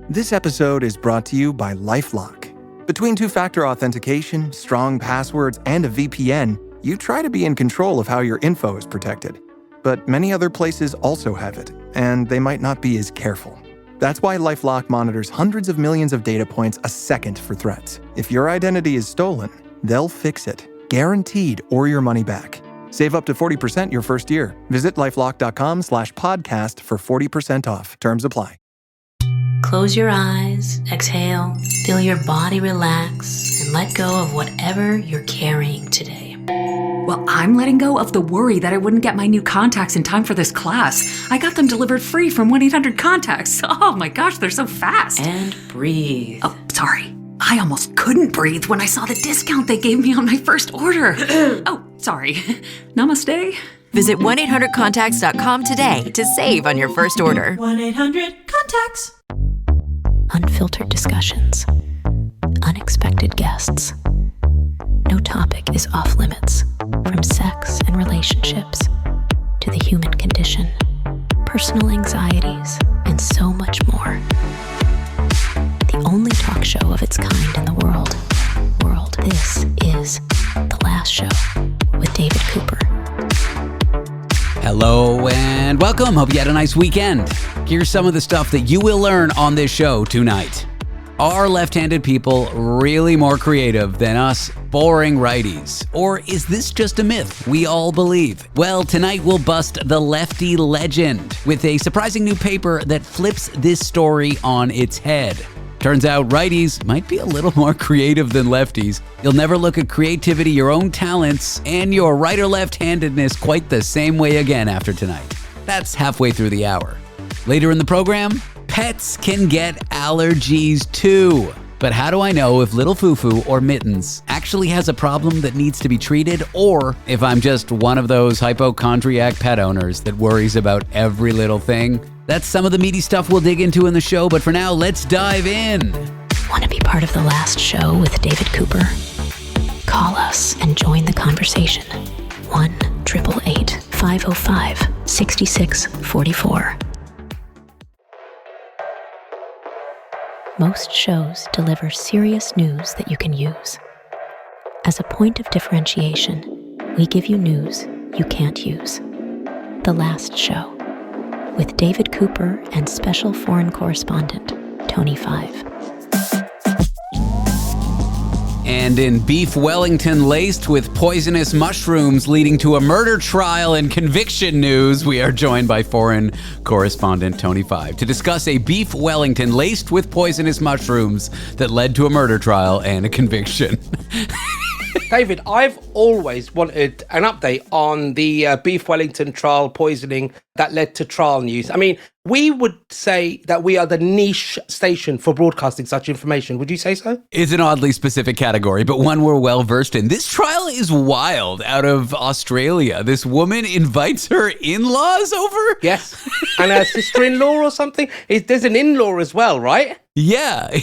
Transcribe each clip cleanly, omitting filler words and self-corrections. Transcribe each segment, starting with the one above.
This episode is brought to you by LifeLock. Between two-factor authentication, strong passwords, and a VPN, you try to be in control of how your info is protected. But many other places also have it, and they might not be as careful. That's why LifeLock monitors hundreds of millions of data points a second for threats. If your identity is stolen, they'll fix it, guaranteed, or your money back. Save up to 40% your first year. Visit lifelock.com/podcast for 40% off. Terms apply. Close your eyes, exhale, feel your body relax, and let go of whatever you're carrying today. Well, I'm letting go of the worry that I wouldn't get my new contacts in time for this class. I got them delivered free from 1-800-CONTACTS. Oh my gosh, they're so fast. And breathe. Oh, sorry. I almost couldn't breathe when I saw the discount they gave me on my first order. Oh, sorry. Namaste. Visit 1-800-CONTACTS.com today to save on your first order. 1-800-CONTACTS. Unfiltered discussions. Unexpected guests. No topic is off limits, from sex and relationships to the human condition, personal anxieties, and so much more. The only talk show of its kind in the world. This is The Last Show with David Cooper. Hello and welcome. Hope you had a nice weekend. Here's some of the stuff that you will learn on this show tonight. Are left-handed people really more creative than us boring righties? Or is this just a myth we all believe? Well, tonight we'll bust the lefty legend with a surprising new paper that flips this story on its head. Turns out righties might be a little more creative than lefties. You'll never look at creativity, your own talents, and your right or left-handedness quite the same way again after tonight. That's halfway through the hour. Later in the program, pets can get allergies too. But how do I know if little Fufu or Mittens actually has a problem that needs to be treated, or if I'm just one of those hypochondriac pet owners that worries about every little thing? That's some of the meaty stuff we'll dig into in the show, but for now, let's dive in. Want to be part of The Last Show with David Cooper? Call us and join the conversation. 1-888-505-6644. Most shows deliver serious news that you can use. As a point of differentiation, we give you news you can't use. The Last Show, with David Cooper and special foreign correspondent, Tony Five. And in beef Wellington laced with poisonous mushrooms leading to a murder trial and conviction news, we are joined by foreign correspondent Tony Five to discuss a beef Wellington laced with poisonous mushrooms that led to a murder trial and a conviction. David, I've always wanted an update on the beef Wellington trial poisoning that led to trial news. I mean, we would say that we are the niche station for broadcasting such information. Would you say so? It's an oddly specific category, but one we're well versed in. This trial is wild. Out of Australia, this woman invites her in-laws over? Yes. And her sister-in-law or something? There's an in-law as well, right? Yeah.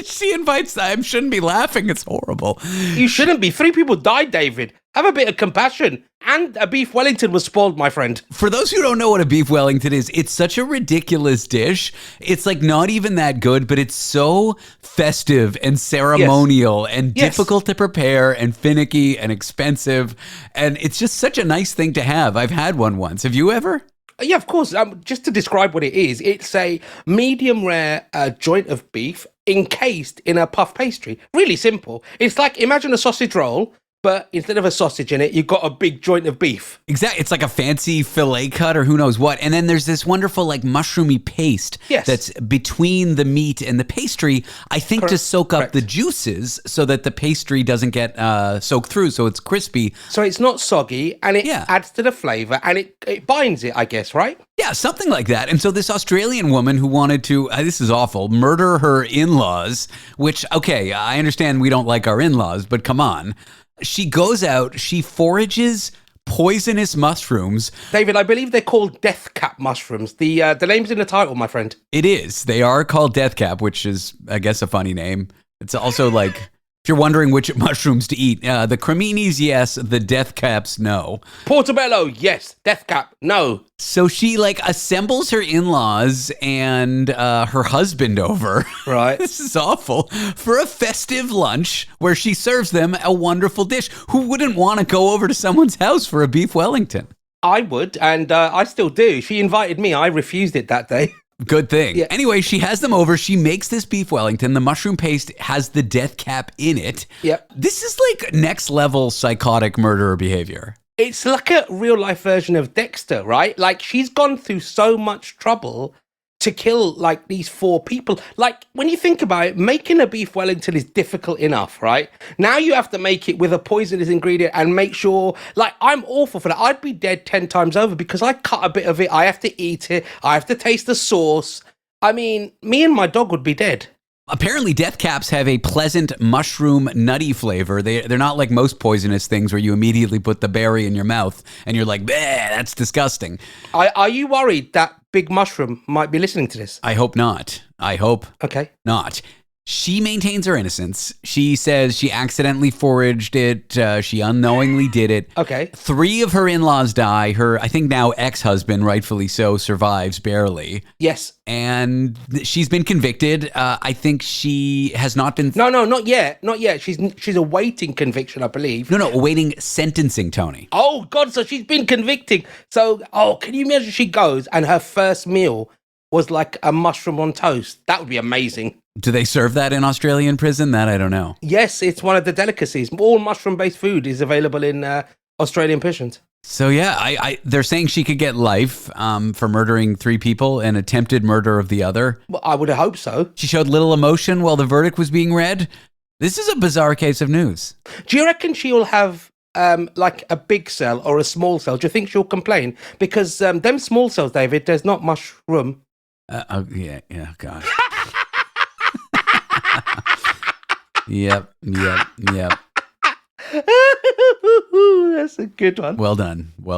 She invites them. Shouldn't be laughing. It's horrible. You shouldn't be. 3 people died, David. Have a bit of compassion. And a beef Wellington was spoiled, my friend. For those who don't know what a beef Wellington is, it's such a ridiculous dish. It's like not even that good, but it's so festive and ceremonial and difficult to prepare and finicky and expensive. And it's just such a nice thing to have. I've had one once. Have you ever? Yeah, of course. Just to describe what it is, it's a medium rare joint of beef encased in a puff pastry. Really simple. It's like, imagine a sausage roll, but instead of a sausage in it, you've got a big joint of beef. Exactly. It's like a fancy fillet cut or who knows what. And then there's this wonderful like mushroomy paste that's between the meat and the pastry, I think to soak up the juices so that the pastry doesn't get soaked through, so it's crispy. So it's not soggy, and it adds to the flavor, and it binds it, I guess, right? Yeah, something like that. And so this Australian woman who wanted to, this is awful, murder her in-laws, which, okay, I understand we don't like our in-laws, but come on. She goes out, she forages poisonous mushrooms. David, I believe they're called death cap mushrooms. The name's in the title, my friend. It is. They are called death cap, which is, I guess, a funny name. It's also like If you're wondering which mushrooms to eat, the creminis, yes. The death caps, no. Portobello, yes. Death cap, no. So she assembles her in-laws and her husband over. Right. This is awful. For a festive lunch where she serves them a wonderful dish. Who wouldn't want to go over to someone's house for a beef Wellington? I would, and I still do. She invited me. I refused it that day. Good thing. Yeah. Anyway, she has them over. She makes this beef Wellington. The mushroom paste has the death cap in it. Yep. This is next level psychotic murderer behavior. It's like a real life version of Dexter, right? She's gone through so much trouble to kill these 4 people. When you think about it, making a beef Wellington is difficult enough, right? Now you have to make it with a poisonous ingredient and make sure, I'm awful for that. I'd be dead 10 times over because I cut a bit of it. I have to eat it. I have to taste the sauce. I mean, me and my dog would be dead. Apparently, death caps have a pleasant mushroom nutty flavor. They're not like most poisonous things where you immediately put the berry in your mouth and you're like, bleh, that's disgusting. Are you worried that Big Mushroom might be listening to this? I hope not. I hope Okay. not. She maintains her innocence. She says she accidentally foraged it. She unknowingly did it. Okay. 3 of her in-laws die. Her, I think now ex-husband, rightfully so, survives barely. Yes. And she's been convicted. I think she has not been... No, not yet. Not yet. She's awaiting conviction, I believe. No, awaiting sentencing, Tony. Oh, God, so she's been convicted. So, can you imagine she goes and her first meal was like a mushroom on toast? That would be amazing. Do they serve that in Australian prison? That I don't know. Yes, it's one of the delicacies. All mushroom-based food is available in Australian prisons. So yeah, they're saying she could get life for murdering 3 people and attempted murder of the other. Well, I would hope so. She showed little emotion while the verdict was being read. This is a bizarre case of news. Do you reckon she'll have a big cell or a small cell? Do you think she'll complain? Because them small cells, David, there's not much room. Yeah, God. Yep. That's a good one. Well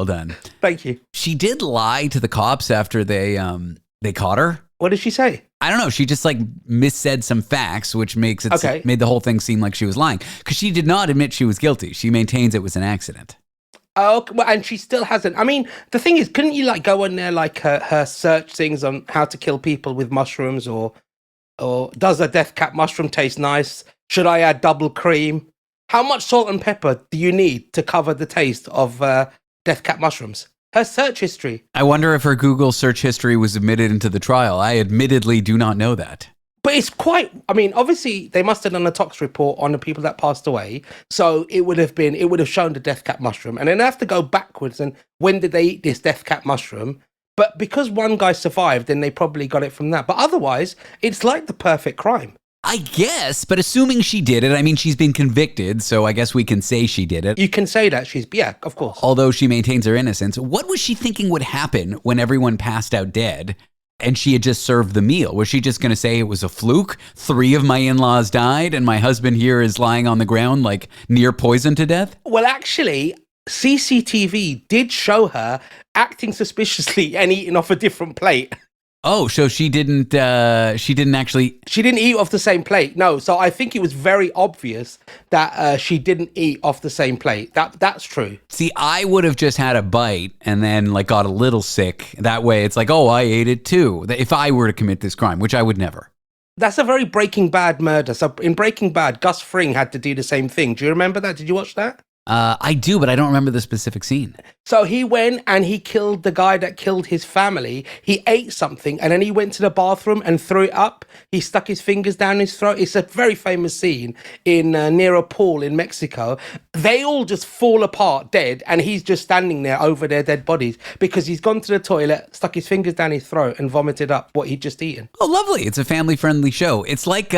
done. Thank you. She did lie to the cops after they caught her. What did she say? I don't know. She just missaid some facts, which makes it made the whole thing seem like she was lying because she did not admit she was guilty. She maintains it was an accident. Oh, well, and she still hasn't. I mean, the thing is, couldn't you go on there her search things on how to kill people with mushrooms or does a death cap mushroom taste nice? Should I add double cream? How much salt and pepper do you need to cover the taste of death cap mushrooms? Her search history. I wonder if her Google search history was admitted into the trial. I admittedly do not know that. But it's obviously they must have done a tox report on the people that passed away. So it would have shown the death cap mushroom. And then they have to go backwards and when did they eat this death cap mushroom? But because one guy survived, then they probably got it from that. But otherwise, it's like the perfect crime. I guess, but assuming she did it, I mean, she's been convicted, so I guess we can say she did it. You can say that yeah, of course. Although she maintains her innocence. What was she thinking would happen when everyone passed out dead and she had just served the meal? Was she just going to say it was a fluke? 3 of my in-laws died and my husband here is lying on the ground near poisoned to death? Well, actually, CCTV did show her acting suspiciously and eating off a different plate. Oh, so she didn't actually... She didn't eat off the same plate, no. So I think it was very obvious that she didn't eat off the same plate. That's true. See, I would have just had a bite and then got a little sick. That way it's I ate it too. If I were to commit this crime, which I would never. That's a very Breaking Bad murder. So in Breaking Bad, Gus Fring had to do the same thing. Do you remember that? Did you watch that? I do, but I don't remember the specific scene. So he went and he killed the guy that killed his family. He ate something and then he went to the bathroom and threw it up. He stuck his fingers down his throat. It's a very famous scene in near a pool in Mexico. They all just fall apart dead and he's just standing there over their dead bodies because he's gone to the toilet, stuck his fingers down his throat and vomited up what he'd just eaten. Oh, lovely. It's a family-friendly show. It's like,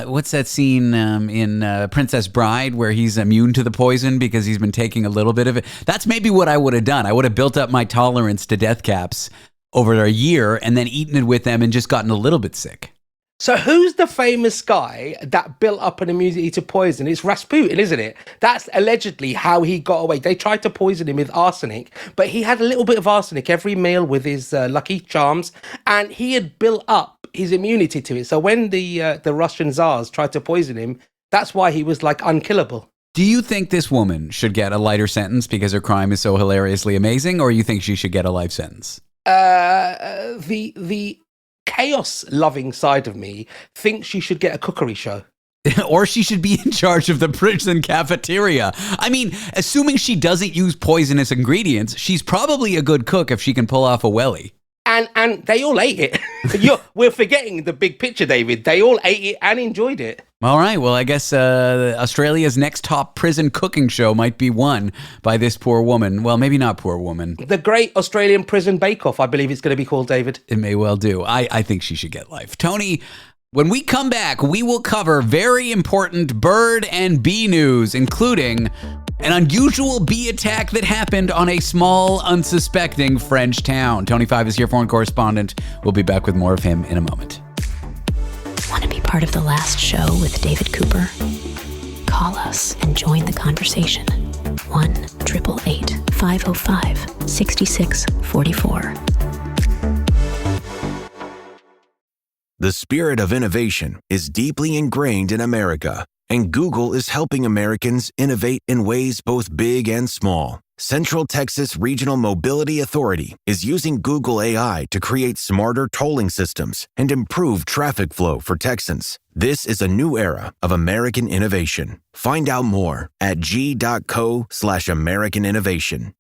what's that scene in Princess Bride where he's immune to the poison because he's been taking a little bit of it? That's maybe what I would have done. I would have built up my tolerance to death caps over a year and then eaten it with them and just gotten a little bit sick. So who's the famous guy that built up an immunity to poison? It's Rasputin, isn't it? That's allegedly how he got away. They tried to poison him with arsenic, but he had a little bit of arsenic every meal with his Lucky Charms, and he had built up his immunity to it. So when the Russian Tsars tried to poison him, That's why he was like unkillable. Do you think this woman should get a lighter sentence because her crime is so hilariously amazing, or you think she should get a life sentence? The chaos-loving side of me thinks she should get a cookery show. Or she should be in charge of the prison cafeteria. I mean, assuming she doesn't use poisonous ingredients, she's probably a good cook if she can pull off a welly. And they all ate it. We're forgetting the big picture, David. They all ate it and enjoyed it. All right. Well, I guess Australia's next top prison cooking show might be won by this poor woman. Well, maybe not poor woman. The Great Australian Prison Bake-Off, I believe it's going to be called, David. It may well do. I think she should get life. Tony, when we come back, we will cover very important bird and bee news, including an unusual bee attack that happened on a small, unsuspecting French town. Tony 5 is here, foreign correspondent. We'll be back with more of him in a moment. Want to be part of the last show with David Cooper? Call us and join the conversation. 1-888-505-6644. The spirit of innovation is deeply ingrained in America, and Google is helping Americans innovate in ways both big and small. Central Texas Regional Mobility Authority is using Google AI to create smarter tolling systems and improve traffic flow for Texans. This is a new era of American innovation. Find out more at g.co/American Innovation.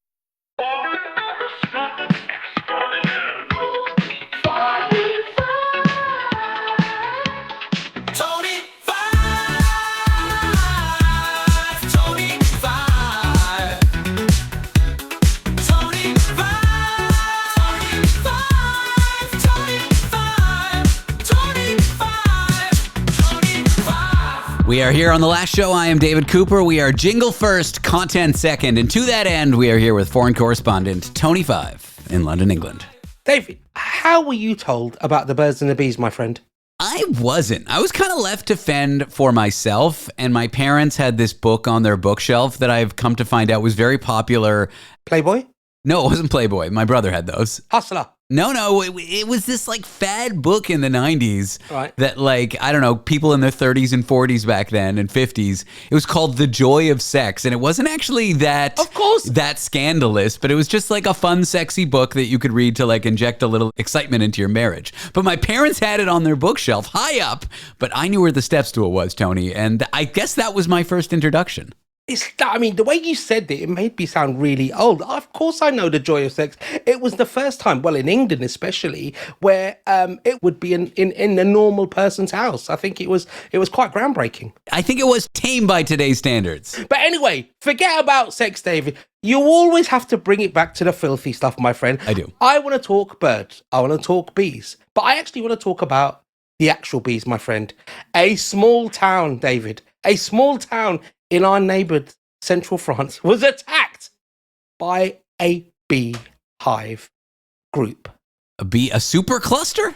We are here on the last show. I am David Cooper. We are jingle first, content second. And to that end, we are here with foreign correspondent Tony 5 in London, England. David, how were you told about the birds and the bees, my friend? I wasn't. I was kind of left to fend for myself. And my parents had this book on their bookshelf that I've come to find out was very popular. Playboy? No, it wasn't Playboy. My brother had those. Hustler? No, it was this like fad book in the 90s right. That like, I don't know, people in their 30s and 40s back then and 50s, it was called The Joy of Sex. And it wasn't actually that, of course, that scandalous, but it was just like a fun, sexy book that you could read to like inject a little excitement into your marriage. But my parents had it on their bookshelf high up, but I knew where the step stool was, Tony. And I guess that was my first introduction. The way you said it made me sound really old. Of course I know The Joy of Sex. It was the first time, well, in England especially, where it would be in a normal person's house. I think it was quite groundbreaking. I think it was tame by today's standards. But anyway, forget about sex, David. You always have to bring it back to the filthy stuff, my friend. I do. I want to talk birds. I want to talk bees. But I actually want to talk about the actual bees, my friend. A small town, David. A small town in our neighboured central France was attacked by a beehive group. A super cluster?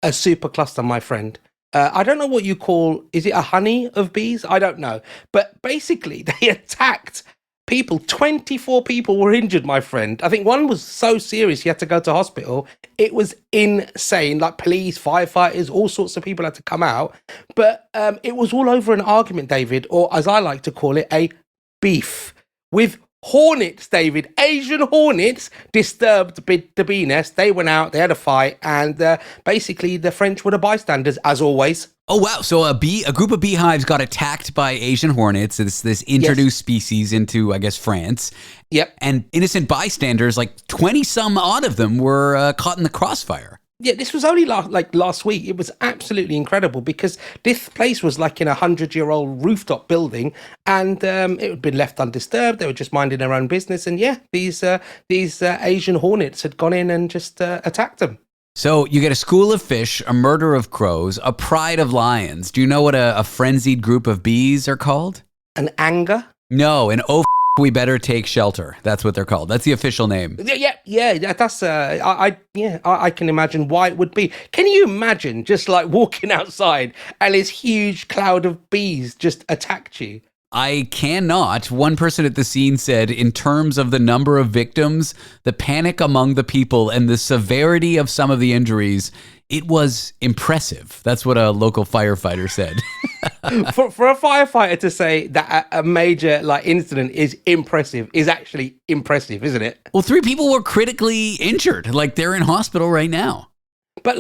A super cluster, my friend. I don't know what you call, is it a honey of bees? I don't know. But basically, they attacked people. 24 people were injured, my friend. I think one was so serious he had to go to hospital. It was insane. Like police, firefighters, all sorts of people had to come out. But it was all over an argument, David, or as I like to call it, a beef with hornets, David. Asian hornets disturbed the bee nest. They went out, they had a fight, and basically the French were the bystanders, as always. Oh, wow. So a group of beehives got attacked by Asian hornets. It's this introduced species into, I guess, France. Yep. And innocent bystanders, like 20 some odd of them, were caught in the crossfire. Yeah, this was only last week. It was absolutely incredible because this place was like in a 100-year-old rooftop building, and it had been left undisturbed. They were just minding their own business, and yeah, these Asian hornets had gone in and just attacked them. So you get a school of fish, a murder of crows, a pride of lions. Do you know what a frenzied group of bees are called? An anger? No, we better take shelter. That's what they're called. That's the official name. Yeah. That's I can imagine why it would be. Can you imagine just like walking outside and this huge cloud of bees just attacked you? I cannot. One person at the scene said, in terms of the number of victims, the panic among the people, and the severity of some of the injuries, it was impressive. That's what a local firefighter said. for a firefighter to say that a major incident is impressive is actually impressive, isn't it? Well, 3 people were critically injured. Like, they're in hospital right now. But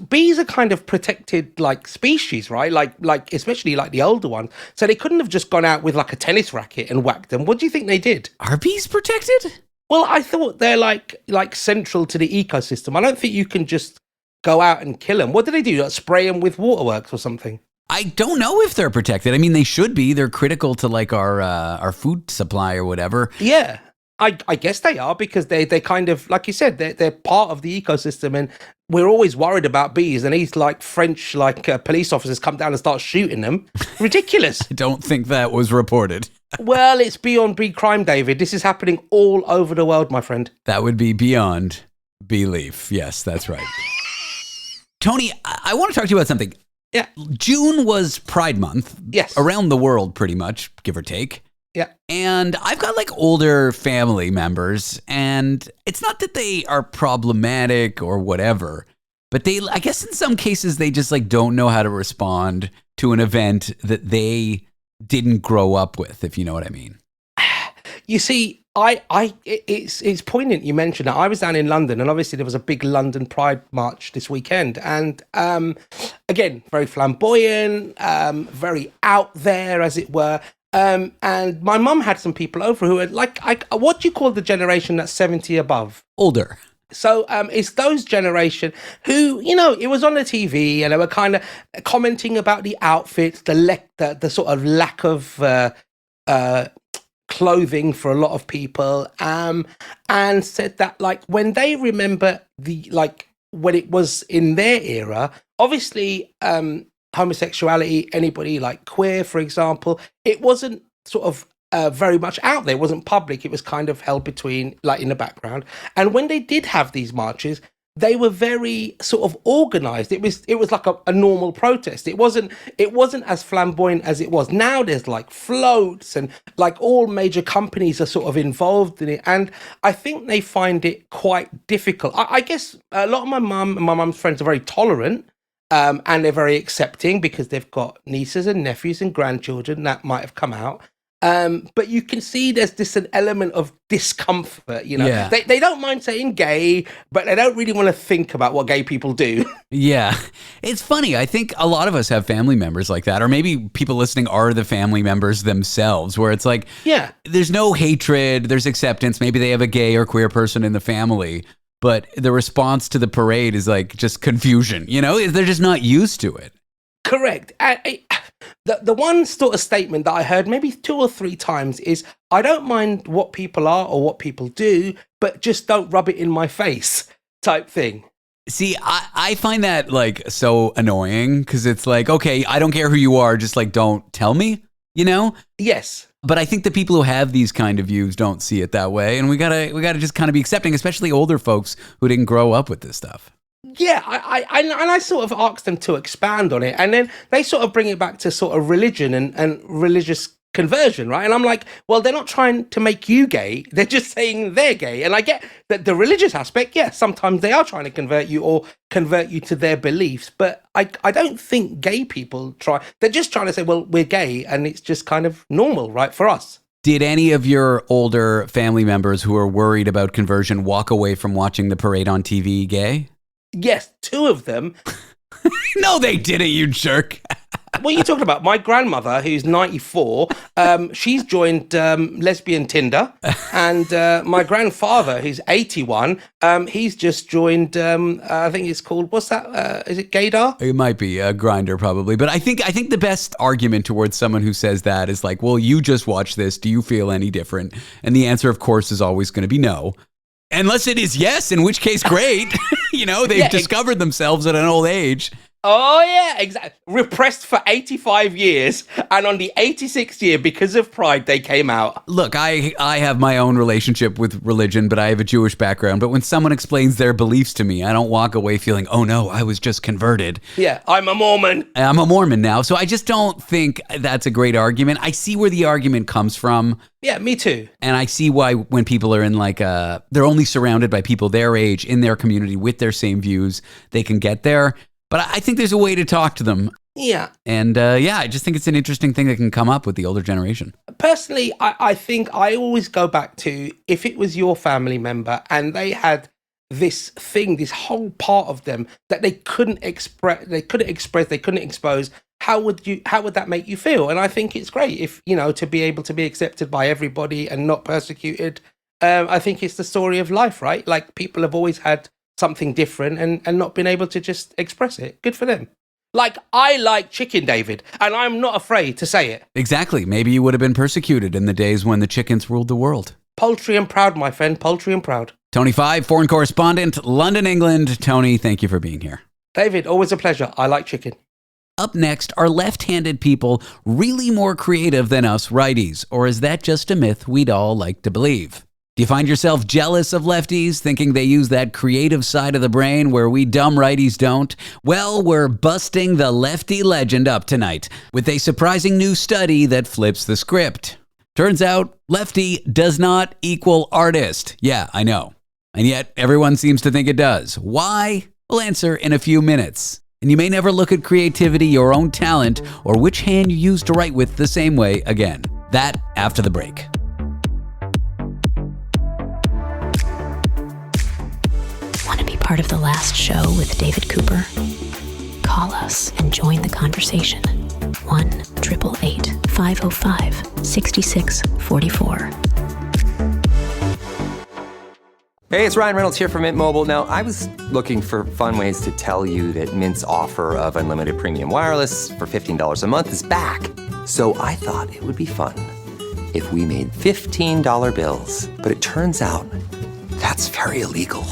bees are kind of protected species, right? Like especially the older ones. So they couldn't have just gone out with a tennis racket and whacked them. What do you think they did? Are bees protected? Well, I thought they're like central to the ecosystem. I don't think you can just go out and kill them. What do they do? Spray them with waterworks or something? I don't know if they're protected. I mean, they should be. They're critical to our food supply or whatever. Yeah. I guess they are, because they kind of, like you said, they're part of the ecosystem, and we're always worried about bees, and these French police officers come down and start shooting them. Ridiculous. I don't think that was reported. Well, it's beyond bee crime, David. This is happening all over the world, my friend. That would be beyond belief. Yes, that's right. Tony, I want to talk to you about something. Yeah. June was Pride Month. Yes. Around the world, pretty much, give or take. Yeah. And I've got older family members, and it's not that they are problematic or whatever, but I guess in some cases they just don't know how to respond to an event that they didn't grow up with, if you know what I mean. You see, it's poignant you mentioned that. I was down in London, and obviously there was a big London Pride March this weekend. And again, very flamboyant, very out there, as it were. And my mum had some people over who are what do you call the generation that's 70 above? Older. So it's those generation who, it was on the TV, and they were kind of commenting about the outfits, the sort of lack of clothing for a lot of people, and said that when they remember when it was in their era, obviously homosexuality, anybody queer, for example, it wasn't sort of very much out there. It wasn't public. It was kind of held between, in the background. And when they did have these marches, they were very sort of organized. It was like a normal protest. It wasn't as flamboyant as it was. Now there's floats, and all major companies are sort of involved in it. And I think they find it quite difficult. I guess a lot of my mum and my mum's friends are very tolerant. And they're very accepting, because they've got nieces and nephews and grandchildren that might have come out. But you can see there's an element of discomfort, Yeah. They don't mind saying gay, but they don't really want to think about what gay people do. Yeah. It's funny. I think a lot of us have family members like that, or maybe people listening are the family members themselves, where it's yeah, there's no hatred, there's acceptance. Maybe they have a gay or queer person in the family, but the response to the parade is just confusion. They're just not used to it. Correct. The one sort of statement that I heard maybe 2 or 3 times is, I don't mind what people are or what people do, but just don't rub it in my face, type thing. See, I find that so annoying, because it's okay, I don't care who you are, just don't tell me, Yes. But I think the people who have these kind of views don't see it that way, and we gotta just kind of be accepting, especially older folks who didn't grow up with this stuff. Yeah, I sort of asked them to expand on it, and then they sort of bring it back to sort of religion and religious conversion, right? And I'm like, well, they're not trying to make you gay, they're just saying they're gay. And I get that the religious aspect, yeah, sometimes they are trying to convert you to their beliefs, but I don't think gay people try. They're just trying to say, well, we're gay, and it's just kind of normal, right, for us. Did any of your older family members who are worried about conversion walk away from watching the parade on TV gay? Yes, 2 of them. No, they didn't, you jerk. What are you talking about? My grandmother, who's 94, she's joined lesbian Tinder, and my grandfather, who's 81, he's just joined. I think it's called, what's that? Is it Gaydar? It might be a Grinder, probably. But I think the best argument towards someone who says that is well, you just watched this. Do you feel any different? And the answer, of course, is always going to be no. Unless it is yes, in which case, great. They've discovered themselves at an old age. Oh, yeah, exactly. Repressed for 85 years. And on the 86th year, because of pride, they came out. Look, I have my own relationship with religion, but I have a Jewish background. But when someone explains their beliefs to me, I don't walk away feeling, oh no, I was just converted. Yeah, I'm a Mormon. I'm a Mormon now. So I just don't think that's a great argument. I see where the argument comes from. Yeah, me too. And I see why when people are in they're only surrounded by people their age, in their community, with their same views, they can get there. But I think there's a way to talk to them. Yeah. And I just think it's an interesting thing that can come up with the older generation. Personally, I think I always go back to if it was your family member and they had this thing, this whole part of them that they couldn't express, they couldn't expose, how would that make you feel? And I think it's great if, to be able to be accepted by everybody and not persecuted. I think it's the story of life, right? Like people have always had something different and not been able to just express it. Good for them. Like, I like chicken, David, and I'm not afraid to say it. Exactly. Maybe you would have been persecuted in the days when the chickens ruled the world. Poultry and proud, my friend. Poultry and proud. Tony Five, foreign correspondent, London, England. Tony, thank you for being here. David, always a pleasure. I like chicken. Up next, are left-handed people really more creative than us righties? Or is that just a myth we'd all like to believe? Do you find yourself jealous of lefties, thinking they use that creative side of the brain where we dumb righties don't? Well, we're busting the lefty legend up tonight with a surprising new study that flips the script. Turns out, lefty does not equal artist. Yeah, I know. And yet, everyone seems to think it does. Why? We'll answer in a few minutes. And you may never look at creativity, your own talent, or which hand you use to write with the same way again. That after the break. Want to be part of the last show with David Cooper? Call us and join the conversation. 1-888-505-6644. Hey, it's Ryan Reynolds here from Mint Mobile. Now, I was looking for fun ways to tell you that Mint's offer of unlimited premium wireless for $15 a month is back. So I thought it would be fun if we made $15 bills. But it turns out that's very illegal.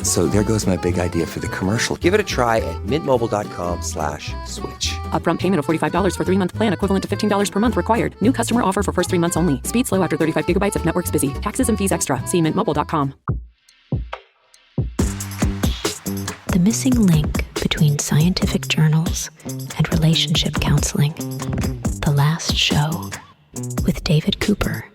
So there goes my big idea for the commercial. Give it a try at mintmobile.com/switch. Upfront payment of $45 for 3-month plan, equivalent to $15 per month required. New customer offer for first 3 months only. Speed slow after 35 gigabytes if network's busy. Taxes and fees extra. See mintmobile.com. The missing link between scientific journals and relationship counseling. The Last Show with David Cooper.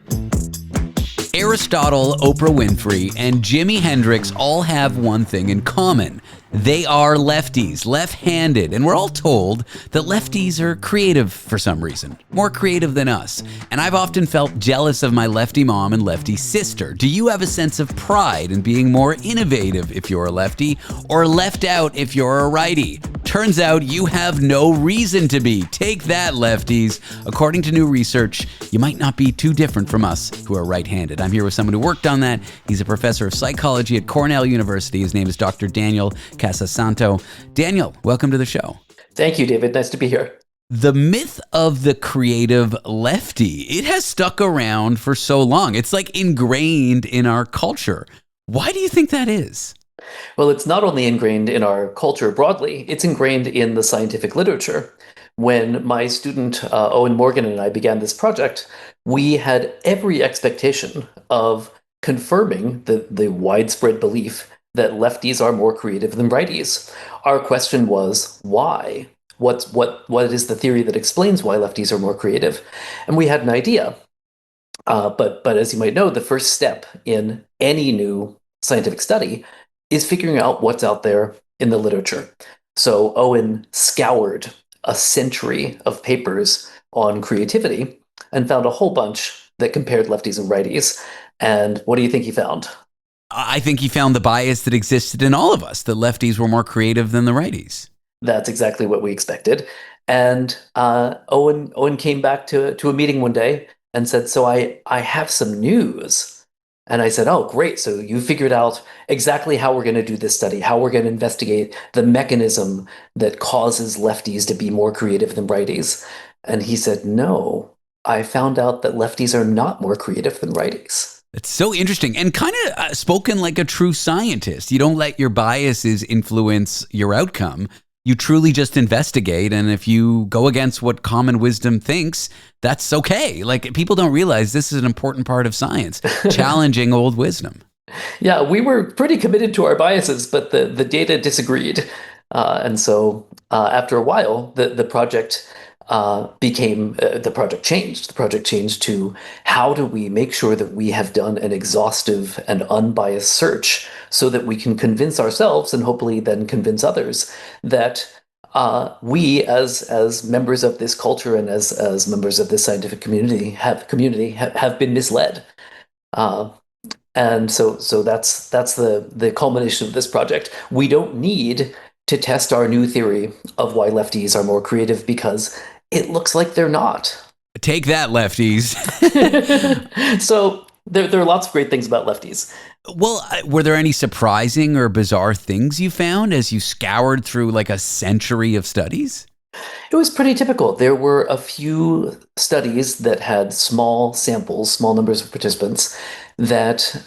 Aristotle, Oprah Winfrey, and Jimi Hendrix all have one thing in common. They are lefties, left-handed, and we're all told that lefties are creative for some reason, more creative than us. And I've often felt jealous of my lefty mom and lefty sister. Do you have a sense of pride in being more innovative if you're a lefty, or left out if you're a righty? Turns out you have no reason to be. Take that, lefties. According to new research, you might not be too different from us who are right-handed. I'm here with someone who worked on that. He's a professor of psychology at Cornell University. His name is Dr. Daniel Casasanto. Daniel, welcome to the show. Thank you, David. Nice to be here. The myth of the creative lefty, it has stuck around for so long. It's like ingrained in our culture. Why do you think that is? Well, it's not only ingrained in our culture broadly, it's ingrained in the scientific literature. When my student Owen Morgan and I began this project, we had every expectation of confirming the widespread belief that lefties are more creative than righties. Our question was, why? What is the theory that explains why lefties are more creative? And we had an idea. But as you might know, the first step in any new scientific study is figuring out what's out there in the literature. So Owen scoured a century of papers on creativity and found a whole bunch that compared lefties and righties. And what do you think he found? I think he found the bias that existed in all of us, that lefties were more creative than the righties. That's exactly what we expected. And Owen came back to a meeting one day and said, so I have some news. And I said, oh, great. So you figured out exactly how we're going to do this study, how we're going to investigate the mechanism that causes lefties to be more creative than righties. And he said, no, I found out that lefties are not more creative than righties. It's so interesting and kind of spoken like a true scientist. You don't let your biases influence your outcome. You truly just investigate, and if you go against what common wisdom thinks, that's okay. Like, people don't realize this is an important part of science, challenging old wisdom. Yeah, we were pretty committed to our biases, but the data disagreed. And so after a while, the project the project changed. The project changed to how do we make sure that we have done an exhaustive and unbiased search so that we can convince ourselves and hopefully then convince others that we as members of this culture and as members of this scientific community have been misled. And so that's the culmination of this project. We don't need to test our new theory of why lefties are more creative because it looks like they're not. Take that, lefties. So there are lots of great things about lefties. Well, were there any surprising or bizarre things you found as you scoured through like a century of studies? It was pretty typical. There were a few studies that had small samples, small numbers of participants, that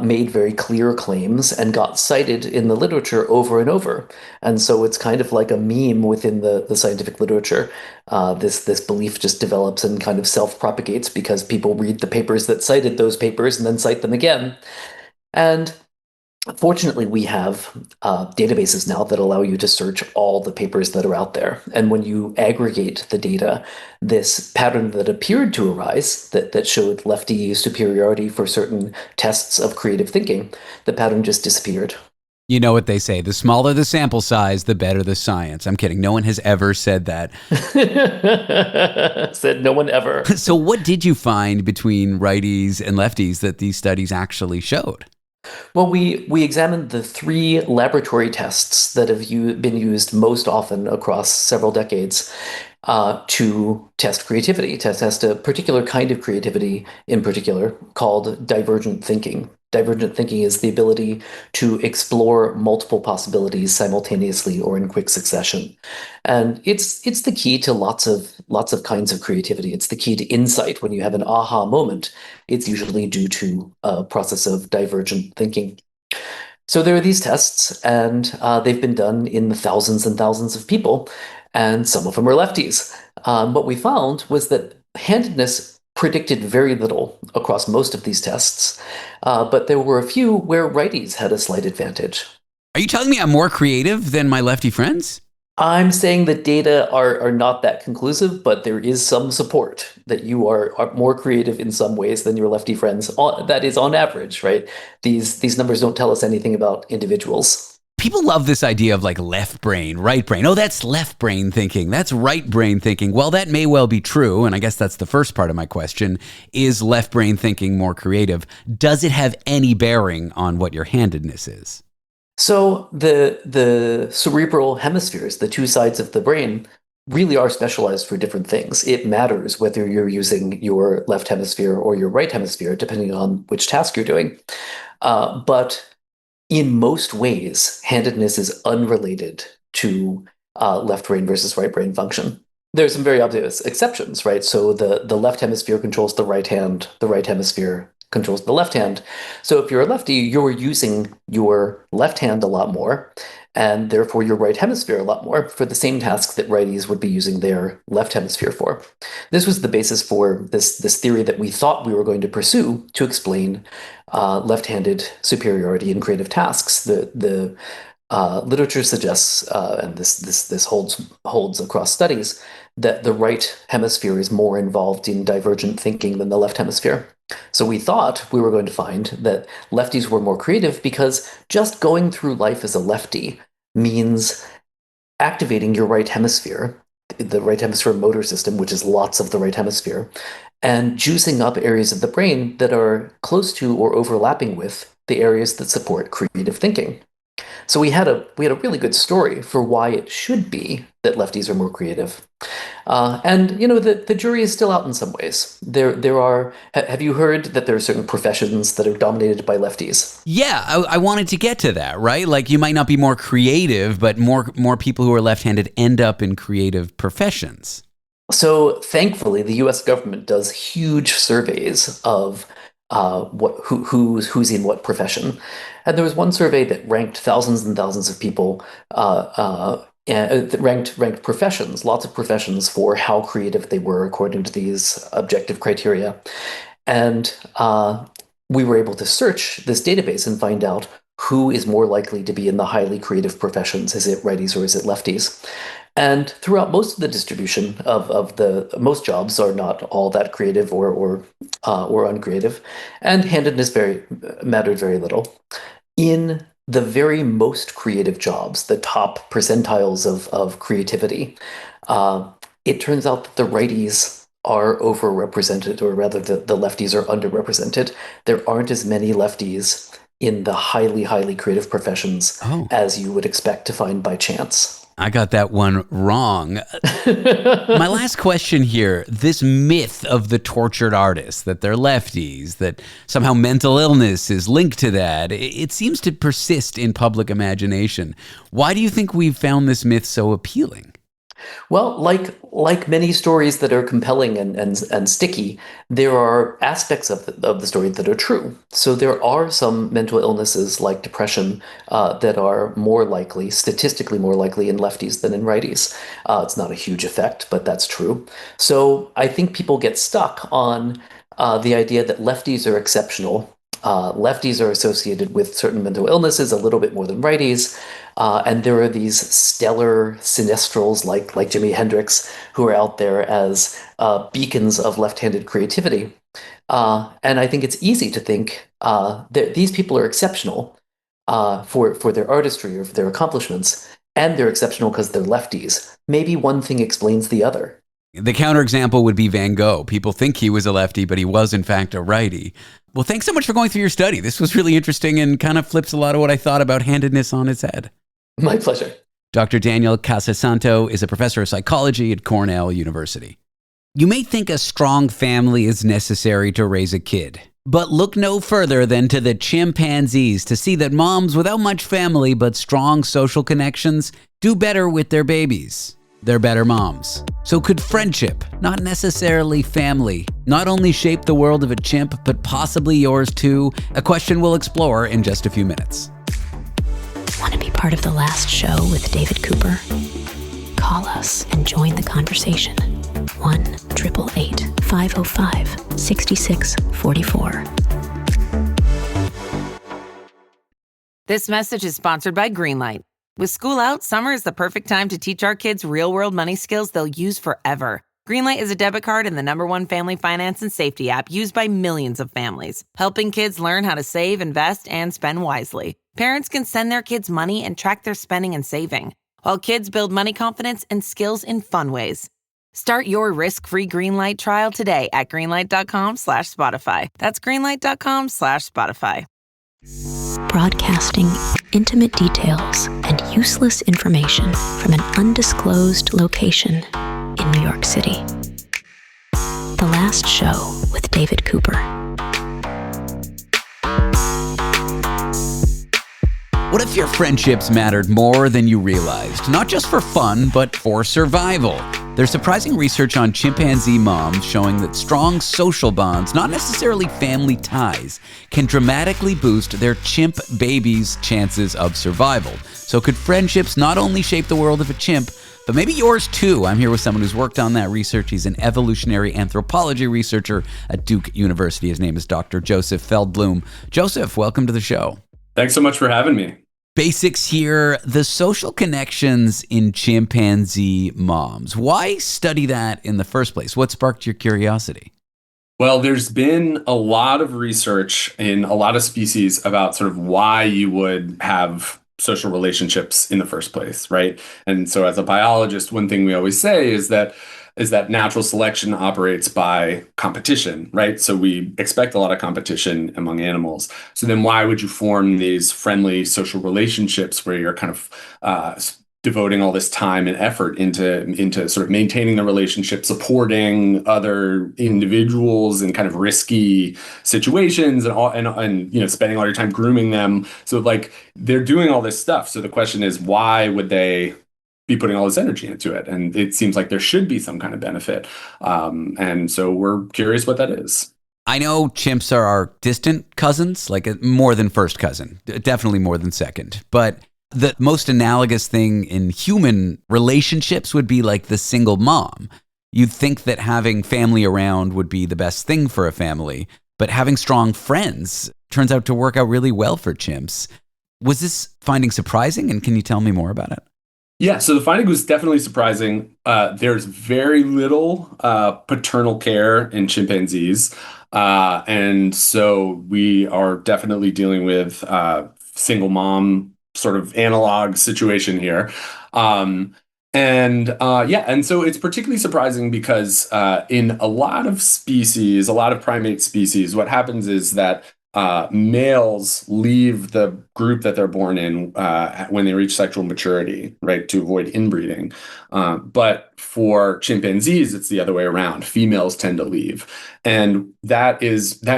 made very clear claims and got cited in the literature over and over. And so it's kind of like a meme within the scientific literature. This belief just develops and kind of self-propagates because people read the papers that cited those papers and then cite them again. And fortunately, we have databases now that allow you to search all the papers that are out there. And when you aggregate the data, this pattern that appeared to arise, that showed lefty superiority for certain tests of creative thinking, the pattern just disappeared. You know what they say, the smaller the sample size, the better the science. I'm kidding. No one has ever said that. Said no one ever. So what did you find between righties and lefties that these studies actually showed? Well, we examined the 3 laboratory tests that have been used most often across several decades to test creativity, to test a particular kind of creativity in particular called divergent thinking. Divergent thinking is the ability to explore multiple possibilities simultaneously or in quick succession. And it's the key to lots of kinds of creativity. It's the key to insight. When you have an aha moment, it's usually due to a process of divergent thinking. So there are these tests, and they've been done in the thousands and thousands of people, and some of them are lefties. What we found was that handedness predicted very little across most of these tests, but there were a few where righties had a slight advantage. Are you telling me I'm more creative than my lefty friends? I'm saying that data are not that conclusive, but there is some support that you are more creative in some ways than your lefty friends. That is on average, right? These numbers don't tell us anything about individuals. People love this idea of like left brain, right brain. Oh, that's left brain thinking. That's right brain thinking. Well, that may well be true. And I guess that's the first part of my question. Is left brain thinking more creative? Does it have any bearing on what your handedness is? So the cerebral hemispheres, the 2 sides of the brain, really are specialized for different things. It matters whether you're using your left hemisphere or your right hemisphere, depending on which task you're doing. But in most ways, handedness is unrelated to left brain versus right brain function. There's some very obvious exceptions, right? So the left hemisphere controls the right hand, the right hemisphere controls the left hand. So if you're a lefty, you're using your left hand a lot more, and therefore your right hemisphere a lot more for the same task that righties would be using their left hemisphere for. This was the basis for this theory that we thought we were going to pursue to explain left-handed superiority in creative tasks. The literature suggests, and this holds across studies, that the right hemisphere is more involved in divergent thinking than the left hemisphere. So we thought we were going to find that lefties were more creative because just going through life as a lefty means activating your right hemisphere, the right hemisphere motor system, which is lots of the right hemisphere, and juicing up areas of the brain that are close to or overlapping with the areas that support creative thinking. So we had a really good story for why it should be that lefties are more creative. And the jury is still out in some ways. There are. Have you heard that there are certain professions that are dominated by lefties? Yeah, I wanted to get to that, right? Like you might not be more creative, but more people who are left-handed end up in creative professions. So thankfully, the U.S. government does huge surveys of who's in what profession. And there was one survey that ranked thousands and thousands of people ranked professions, lots of professions for how creative they were according to these objective criteria. And we were able to search this database and find out who is more likely to be in the highly creative professions. Is it righties or is it lefties? And throughout most of the distribution of the most jobs are not all that creative or uncreative, and handedness mattered very little. In the very most creative jobs, the top percentiles of creativity, it turns out that the righties are overrepresented, or rather the lefties are underrepresented. There aren't as many lefties in the highly, highly creative professions as you would expect to find by chance. I got that one wrong. My last question here, this myth of the tortured artists, that they're lefties, that somehow mental illness is linked to that, it seems to persist in public imagination. Why do you think we've found this myth so appealing? Well, like many stories that are compelling and sticky, there are aspects of the story that are true. So there are some mental illnesses like depression that are more likely, statistically more likely in lefties than in righties. It's not a huge effect, but that's true. So I think people get stuck on the idea that lefties are exceptional. Lefties are associated with certain mental illnesses a little bit more than righties. And there are these stellar sinestrals like Jimi Hendrix who are out there as beacons of left-handed creativity. And I think it's easy to think that these people are exceptional for their artistry or for their accomplishments, and they're exceptional because they're lefties. Maybe one thing explains the other. The counterexample would be Van Gogh. People think he was a lefty, but he was in fact a righty. Well, thanks so much for going through your study. This was really interesting and kind of flips a lot of what I thought about handedness on its head. My pleasure. Dr. Daniel Casasanto is a professor of psychology at Cornell University. You may think a strong family is necessary to raise a kid, but look no further than to the chimpanzees to see that moms without much family but strong social connections do better with their babies. They're better moms. So could friendship, not necessarily family, not only shape the world of a chimp, but possibly yours too? A question we'll explore in just a few minutes. Want to be part of the last show with David Cooper? Call us and join the conversation. 1-888-505-6644. This message is sponsored by Greenlight. With school out, summer is the perfect time to teach our kids real-world money skills they'll use forever. Greenlight is a debit card and the #1 family finance and safety app used by millions of families, helping kids learn how to save, invest, and spend wisely. Parents can send their kids money and track their spending and saving, while kids build money confidence and skills in fun ways. Start your risk-free Greenlight trial today at greenlight.com/Spotify. That's greenlight.com/Spotify. Broadcasting intimate details and useless information from an undisclosed location in New York City. The Last Show with David Cooper. What if your friendships mattered more than you realized? Not just for fun, but for survival. There's surprising research on chimpanzee moms showing that strong social bonds, not necessarily family ties, can dramatically boost their chimp babies' chances of survival. So could friendships not only shape the world of a chimp, but maybe yours too? I'm here with someone who's worked on that research. He's an evolutionary anthropology researcher at Duke University. His name is Dr. Joseph Feldblum. Joseph, welcome to the show. Thanks so much for having me. Basics here, the social connections in chimpanzee moms. Why study that in the first place? What sparked your curiosity? Well, there's been a lot of research in a lot of species about sort of why you would have social relationships in the first place, right? And so as a biologist, one thing we always say is that natural selection operates by competition, right? So we expect a lot of competition among animals. So then why would you form these friendly social relationships where you're kind of devoting all this time and effort into sort of maintaining the relationship, supporting other individuals in kind of risky situations and you know, spending all your time grooming them. So like they're doing all this stuff. So the question is, why would they be putting all this energy into it? And it seems like there should be some kind of benefit. And so we're curious what that is. I know chimps are our distant cousins, like more than first cousin, definitely more than second. But The most analogous thing in human relationships would be like the single mom. You'd think that having family around would be the best thing for a family, but having strong friends turns out to work out really well for chimps. Was this finding surprising, and can you tell me more about it? Yeah, so the finding was definitely surprising. There's very little paternal care in chimpanzees. And so we are definitely dealing with single mom sort of analog situation here. And so it's particularly surprising because in a lot of species, a lot of primate species, what happens is that males leave the group that they're born in when they reach sexual maturity, right, to avoid inbreeding. But for chimpanzees, it's the other way around. Females tend to leave. And that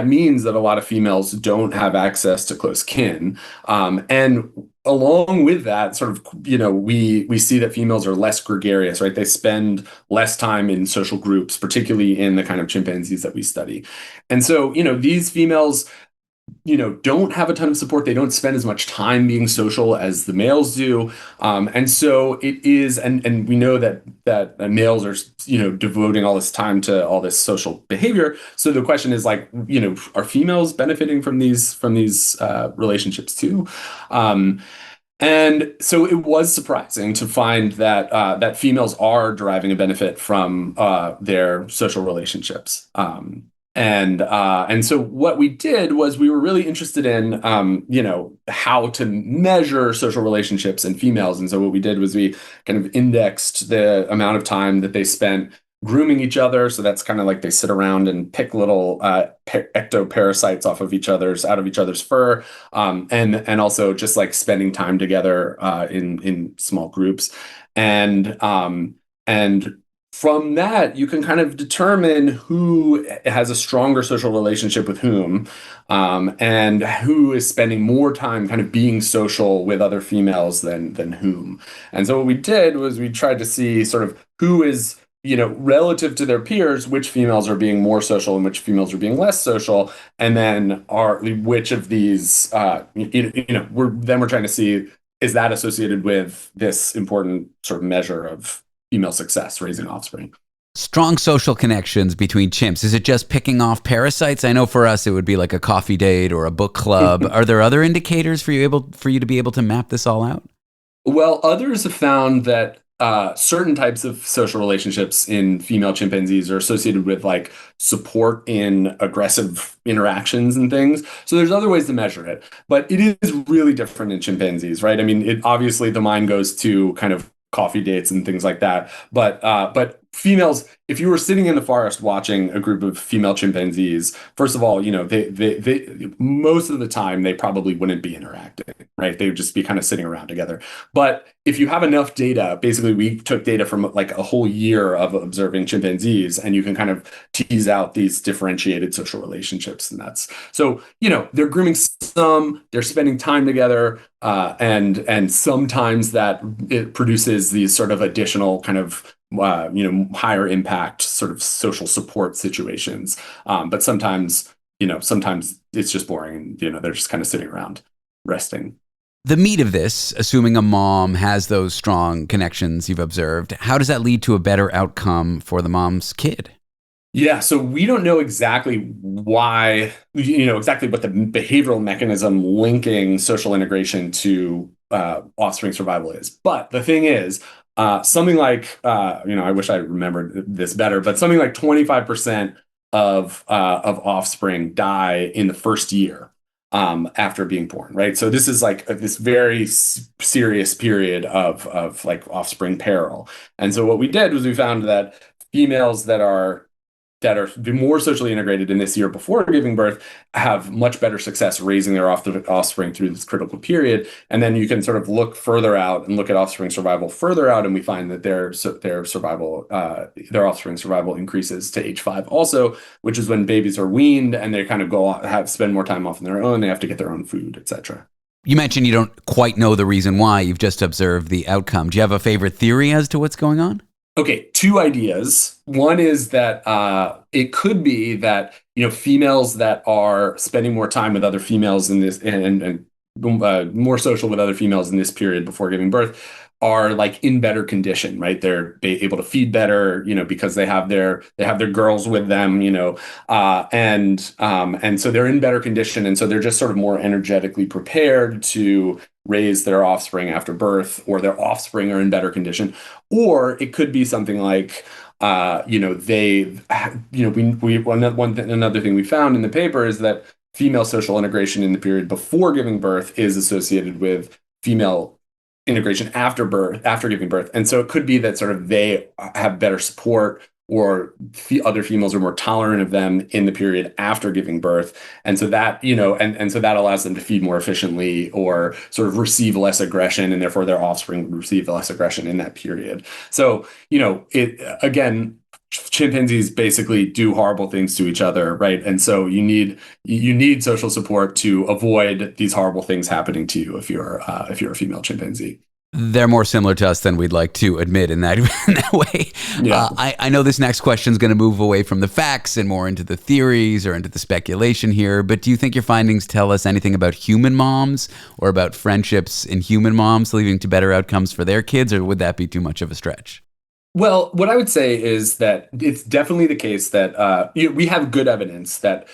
means that a lot of females don't have access to close kin. And along with that, sort of, we see that females are less gregarious, right? They spend less time in social groups, particularly in the kind of chimpanzees that we study. And so, these females, don't have a ton of support. They don't spend as much time being social as the males do. And so it is, and we know that males are, devoting all this time to all this social behavior. So the question is like, are females benefiting from these relationships too? And so it was surprising to find that females are deriving a benefit from their social relationships. And so what we did was we were really interested in, how to measure social relationships in females. And so what we did was we kind of indexed the amount of time that they spent grooming each other. So that's kind of like they sit around and pick little ectoparasites out of each other's fur, and also just like spending time together in small groups, and from that, you can kind of determine who has a stronger social relationship with whom, and who is spending more time kind of being social with other females than whom. And so what we did was we tried to see sort of who is, relative to their peers, which females are being more social and which females are being less social, and then which of these, we're trying to see, is that associated with this important sort of measure of female success raising offspring. Strong social connections between chimps. Is it just picking off parasites? I know for us it would be like a coffee date or a book club. Are there other indicators for you to be able to map this all out? Well, others have found that certain types of social relationships in female chimpanzees are associated with like support in aggressive interactions and things. So there's other ways to measure it, but it is really different in chimpanzees, right? I mean, obviously the mind goes to kind of coffee dates and things like that. But females, if you were sitting in the forest watching a group of female chimpanzees, first of all, they most of the time they probably wouldn't be interacting, right? They would just be kind of sitting around together. But if you have enough data, basically we took data from like a whole year of observing chimpanzees, and you can kind of tease out these differentiated social relationships. And that's so, they're grooming some, they're spending time together, and sometimes that it produces these sort of additional kind of higher impact sort of social support situations. But sometimes it's just boring. They're just kind of sitting around resting. The meat of this, assuming a mom has those strong connections you've observed, how does that lead to a better outcome for the mom's kid? Yeah, so we don't know exactly why, exactly what the behavioral mechanism linking social integration to offspring survival is. But the thing is, something like, I wish I remembered this better, but something like 25% of offspring die in the first year after being born, right? So this is like this very serious period of like offspring peril. And so what we did was we found that females that are more socially integrated in this year before giving birth have much better success raising their offspring through this critical period. And then you can sort of look further out and look at offspring survival further out, and we find that their offspring survival increases to age 5 also, which is when babies are weaned and they kind of spend more time off on their own. They have to get their own food, etc. You mentioned you don't quite know the reason why. You've just observed the outcome. Do you have a favorite theory as to what's going on? Okay, 2 ideas. One is that it could be that females that are spending more time with other females in this and more social with other females in this period before giving birth are like in better condition, right? They're able to feed better, because they have their girls with them, and so they're in better condition, and so they're just sort of more energetically prepared to raise their offspring after birth, or their offspring are in better condition. Or it could be something like, another thing we found in the paper is that female social integration in the period before giving birth is associated with female integration after giving birth. And so it could be that sort of they have better support, or other females are more tolerant of them in the period after giving birth. And so that, and so that allows them to feed more efficiently, or sort of receive less aggression, and therefore their offspring receive less aggression in that period. So, chimpanzees basically do horrible things to each other, right? And so you need social support to avoid these horrible things happening to you if you're a female chimpanzee. They're more similar to us than we'd like to admit in that way. Yeah. I know this next question is going to move away from the facts and more into the theories or into the speculation here, but do you think your findings tell us anything about human moms or about friendships in human moms leading to better outcomes for their kids, or would that be too much of a stretch? Well, what I would say is that it's definitely the case that we have good evidence that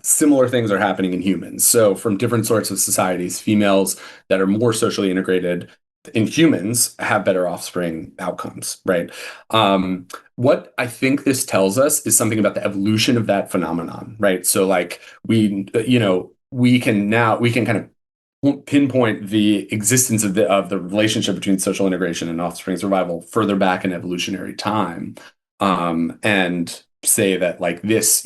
similar things are happening in humans. So from different sorts of societies, females that are more socially integrated in humans have better offspring outcomes, right? What I think this tells us is something about the evolution of that phenomenon, right? So like we can kind of pinpoint the existence of the relationship between social integration and offspring survival further back in evolutionary time, and say that like this,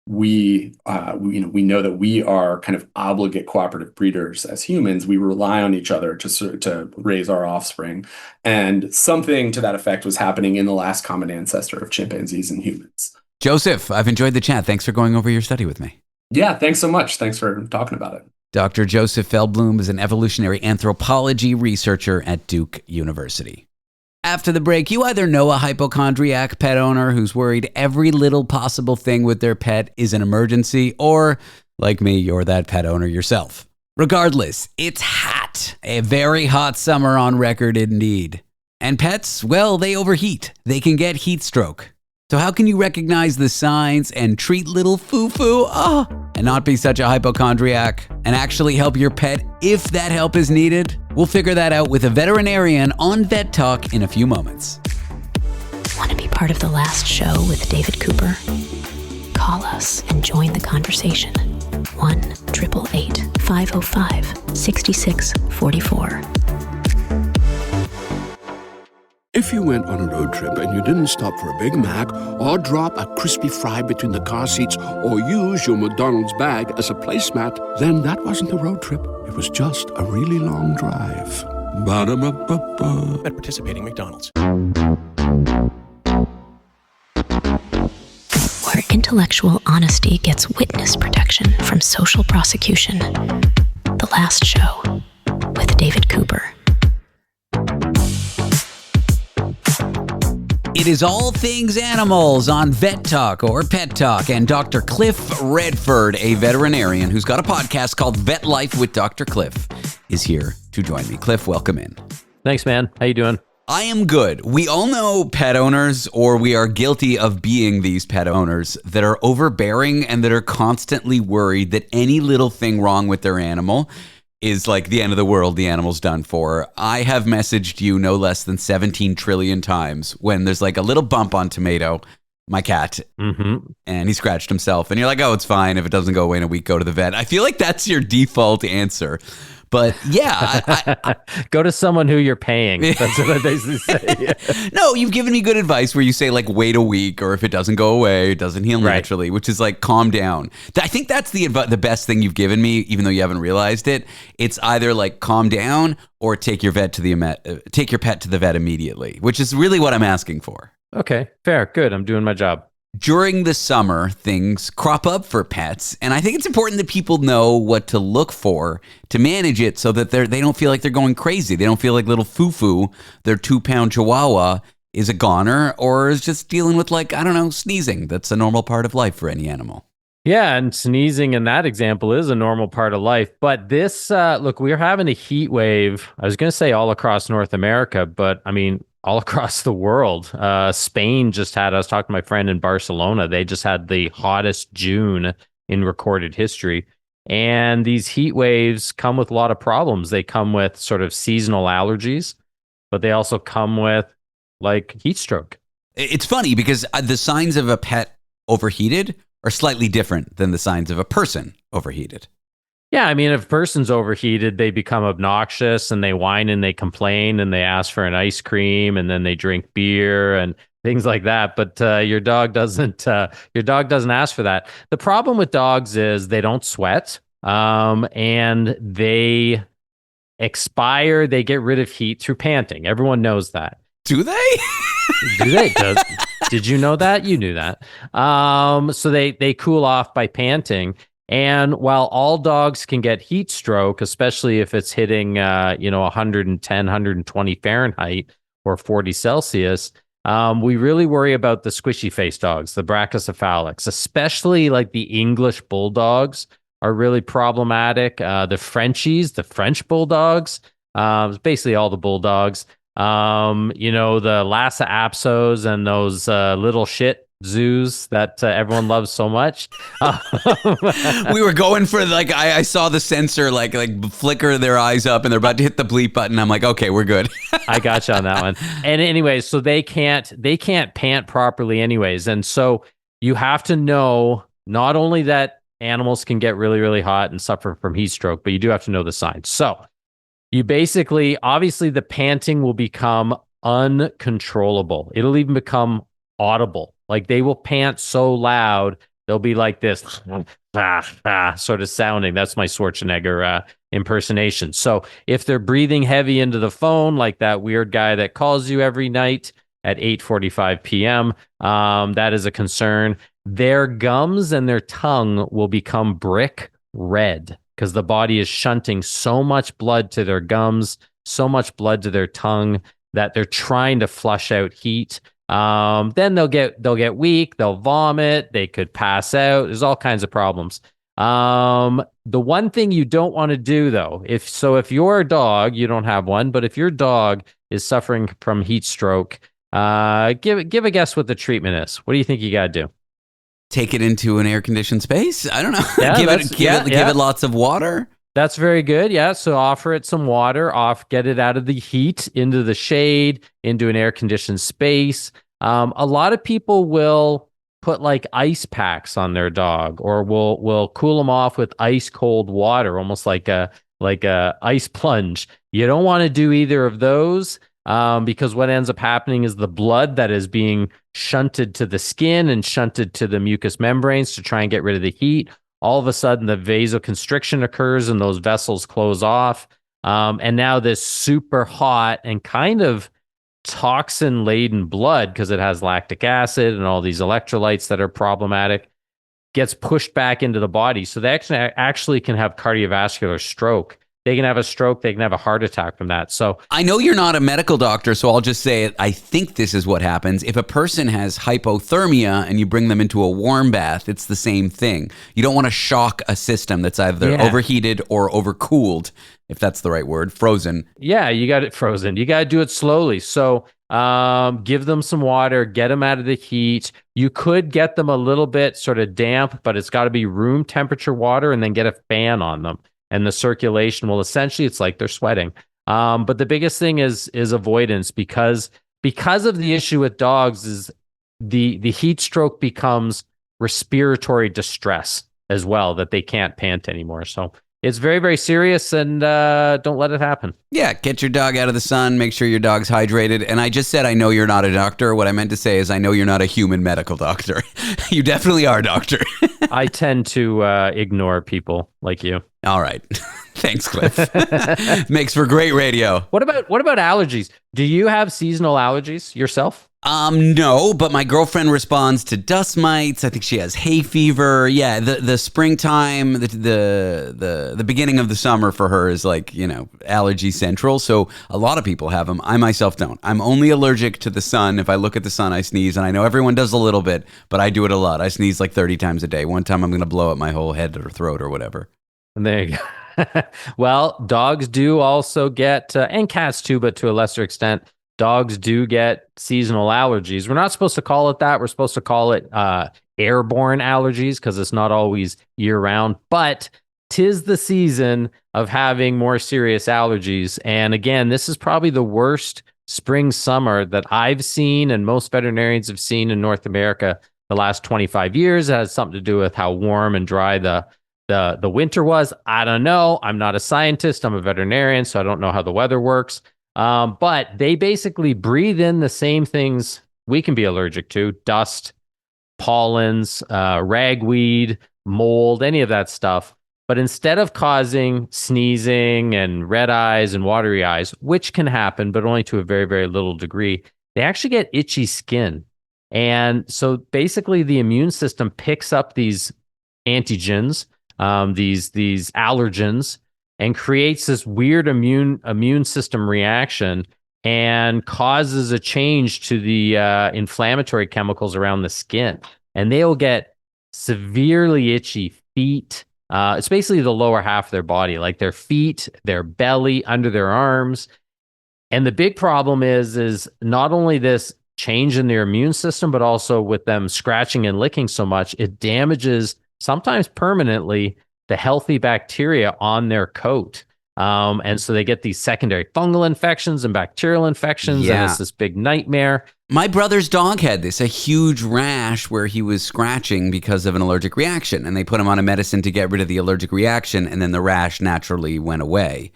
we know that we are kind of obligate cooperative breeders as humans. We rely on each other to raise our offspring, and something to that effect was happening in the last common ancestor of chimpanzees and humans. Joseph, I've enjoyed the chat. Thanks for going over your study with me. Yeah, thanks so much. Thanks for talking about it. Dr. Joseph Feldblum is an evolutionary anthropology researcher at Duke University. After the break, you either know a hypochondriac pet owner who's worried every little possible thing with their pet is an emergency, or, like me, you're that pet owner yourself. Regardless, it's hot. A very hot summer on record indeed. And pets, well, they overheat. They can get heat stroke. So how can you recognize the signs and treat little foo-foo, and not be such a hypochondriac, and actually help your pet if that help is needed? We'll figure that out with a veterinarian on Vet Talk in a few moments. Want to be part of the last show with David Cooper? Call us and join the conversation. 1-888-505-6644. If you went on a road trip and you didn't stop for a Big Mac or drop a crispy fry between the car seats or use your McDonald's bag as a placemat, then that wasn't a road trip. It was just a really long drive. Ba-da-ba-ba-ba. At participating McDonald's. Where intellectual honesty gets witness protection from social prosecution. The Last Show with David Cooper. It is all things animals on Vet Talk or Pet Talk, and Dr. Cliff Redford, a veterinarian who's got a podcast called Vet Life with Dr. Cliff, is here to join me. Cliff, welcome in. Thanks, man. How you doing? I am good. We all know pet owners, or we are guilty of being these pet owners, that are overbearing and that are constantly worried that any little thing wrong with their animal is like the end of the world, the animal's done for. I have messaged you no less than 17 trillion times when there's like a little bump on Tomato, my cat, and he scratched himself. And you're like, oh, it's fine. If it doesn't go away in a week, go to the vet. I feel like that's your default answer. But yeah. I go to someone who you're paying. That's what I basically say. No, you've given me good advice where you say like wait a week, or if it doesn't go away, it doesn't heal naturally, which is like calm down. I think that's the best thing you've given me, even though you haven't realized it. It's either like calm down or take your pet to the vet immediately, which is really what I'm asking for. Okay, fair. Good. I'm doing my job. During the summer, things crop up for pets, and I think it's important that people know what to look for to manage it so that they don't feel like they're going crazy. They don't feel like little foo-foo, their 2-pound chihuahua, is a goner or is just dealing with, like, I don't know, sneezing. That's a normal part of life for any animal. Yeah, and sneezing in that example is a normal part of life. But this, look, we're having a heat wave. I was going to say all across North America, but I mean, all across the world. Spain just had, I was talking to my friend in Barcelona, they just had the hottest June in recorded history. And these heat waves come with a lot of problems. They come with sort of seasonal allergies, but they also come with like heat stroke. It's funny because the signs of a pet overheated are slightly different than the signs of a person overheated. Yeah, I mean, if a person's overheated, they become obnoxious and they whine and they complain and they ask for an ice cream and then they drink beer and things like that. But your dog doesn't. Your dog doesn't ask for that. The problem with dogs is they don't sweat, and they expire. They get rid of heat through panting. Everyone knows that. Do they? Do they? Did you know that? You knew that. So they cool off by panting. And while all dogs can get heat stroke, especially if it's hitting 110, 120 Fahrenheit or 40 Celsius, we really worry about the squishy face dogs, the brachycephalics, especially like the English bulldogs are really problematic. The Frenchies, the French bulldogs, basically all the bulldogs. The Lhasa Apsos and those little shit zoos that everyone loves so much. We were going for like I saw the sensor like flicker their eyes up and they're about to hit the bleep button. I'm like, okay, we're good. I got you on that one. And anyways, so they can't pant properly anyways. And so you have to know not only that animals can get really, really hot and suffer from heat stroke, but you do have to know the signs. So you basically, obviously the panting will become uncontrollable. It'll even become audible. Like they will pant so loud, they'll be like this sort of sounding. That's my Schwarzenegger impersonation. So if they're breathing heavy into the phone, like that weird guy that calls you every night at 8:45 p.m., that is a concern. Their gums and their tongue will become brick red because the body is shunting so much blood to their gums, so much blood to their tongue that they're trying to flush out heat. Then they'll get weak, they'll vomit, they could pass out. There's all kinds of problems. The one thing you don't want to do though, if your dog, you don't have one, but if your dog is suffering from heat stroke, give a guess what the treatment is. What do you think you got to do? Take it into an air-conditioned space? I don't know. Yeah, give it lots of water. That's very good. Yeah. So offer it some water, get it out of the heat into the shade, into an air-conditioned space. A lot of people will put like ice packs on their dog, or will cool them off with ice cold water, almost like a ice plunge. You don't want to do either of those. Because what ends up happening is the blood that is being shunted to the skin and shunted to the mucous membranes to try and get rid of the heat. All of a sudden, the vasoconstriction occurs and those vessels close off. And now this super hot and kind of toxin-laden blood, because it has lactic acid and all these electrolytes that are problematic, gets pushed back into the body. So they actually can have cardiovascular stroke. They can have a stroke. They can have a heart attack from that. So I know you're not a medical doctor, so I'll just say it. I think this is what happens. If a person has hypothermia and you bring them into a warm bath, it's the same thing. You don't want to shock a system that's either overheated or overcooled, if that's the right word, frozen. Yeah, you got it frozen. You got to do it slowly. So give them some water, get them out of the heat. You could get them a little bit sort of damp, but it's got to be room temperature water, and then get a fan on them. And the circulation will essentially, it's like they're sweating. But the biggest thing is avoidance, because of the issue with dogs is the heat stroke becomes respiratory distress as well, that they can't pant anymore. So it's very, very serious, and don't let it happen. Yeah, get your dog out of the sun, make sure your dog's hydrated. And I just said, I know you're not a doctor. What I meant to say is, I know you're not a human medical doctor. You definitely are a doctor. I tend to ignore people like you. All right. Thanks, Cliff. Makes for great radio. What about allergies? Do you have seasonal allergies yourself? No, but my girlfriend responds to dust mites. I think she has hay fever. Yeah, the springtime, the beginning of the summer for her is like, allergy central. So a lot of people have them. I myself don't. I'm only allergic to the sun. If I look at the sun, I sneeze, and I know everyone does a little bit, but I do it a lot. I sneeze like 30 times a day. One time I'm going to blow up my whole head or throat or whatever. And there you go. Well, dogs do also get, and cats too, but to a lesser extent, dogs do get seasonal allergies. We're not supposed to call it that. We're supposed to call it airborne allergies because it's not always year-round. But 'tis the season of having more serious allergies. And again, this is probably the worst spring summer that I've seen and most veterinarians have seen in North America the last 25 years. It has something to do with how warm and dry the winter was. I don't know. I'm not a scientist. I'm a veterinarian, so I don't know how the weather works. But they basically breathe in the same things we can be allergic to: dust, pollens, ragweed, mold, any of that stuff. But instead of causing sneezing and red eyes and watery eyes, which can happen, but only to a very, very little degree, they actually get itchy skin. And so basically the immune system picks up these antigens, these allergens, and creates this weird immune system reaction and causes a change to the inflammatory chemicals around the skin. And they'll get severely itchy feet. It's basically the lower half of their body, like their feet, their belly, under their arms. And the big problem is not only this change in their immune system, but also with them scratching and licking so much, it damages, sometimes permanently, the healthy bacteria on their coat. And so they get these secondary fungal infections and bacterial infections, and it's this big nightmare. My brother's dog had this, a huge rash where he was scratching because of an allergic reaction, and they put him on a medicine to get rid of the allergic reaction, and then the rash naturally went away.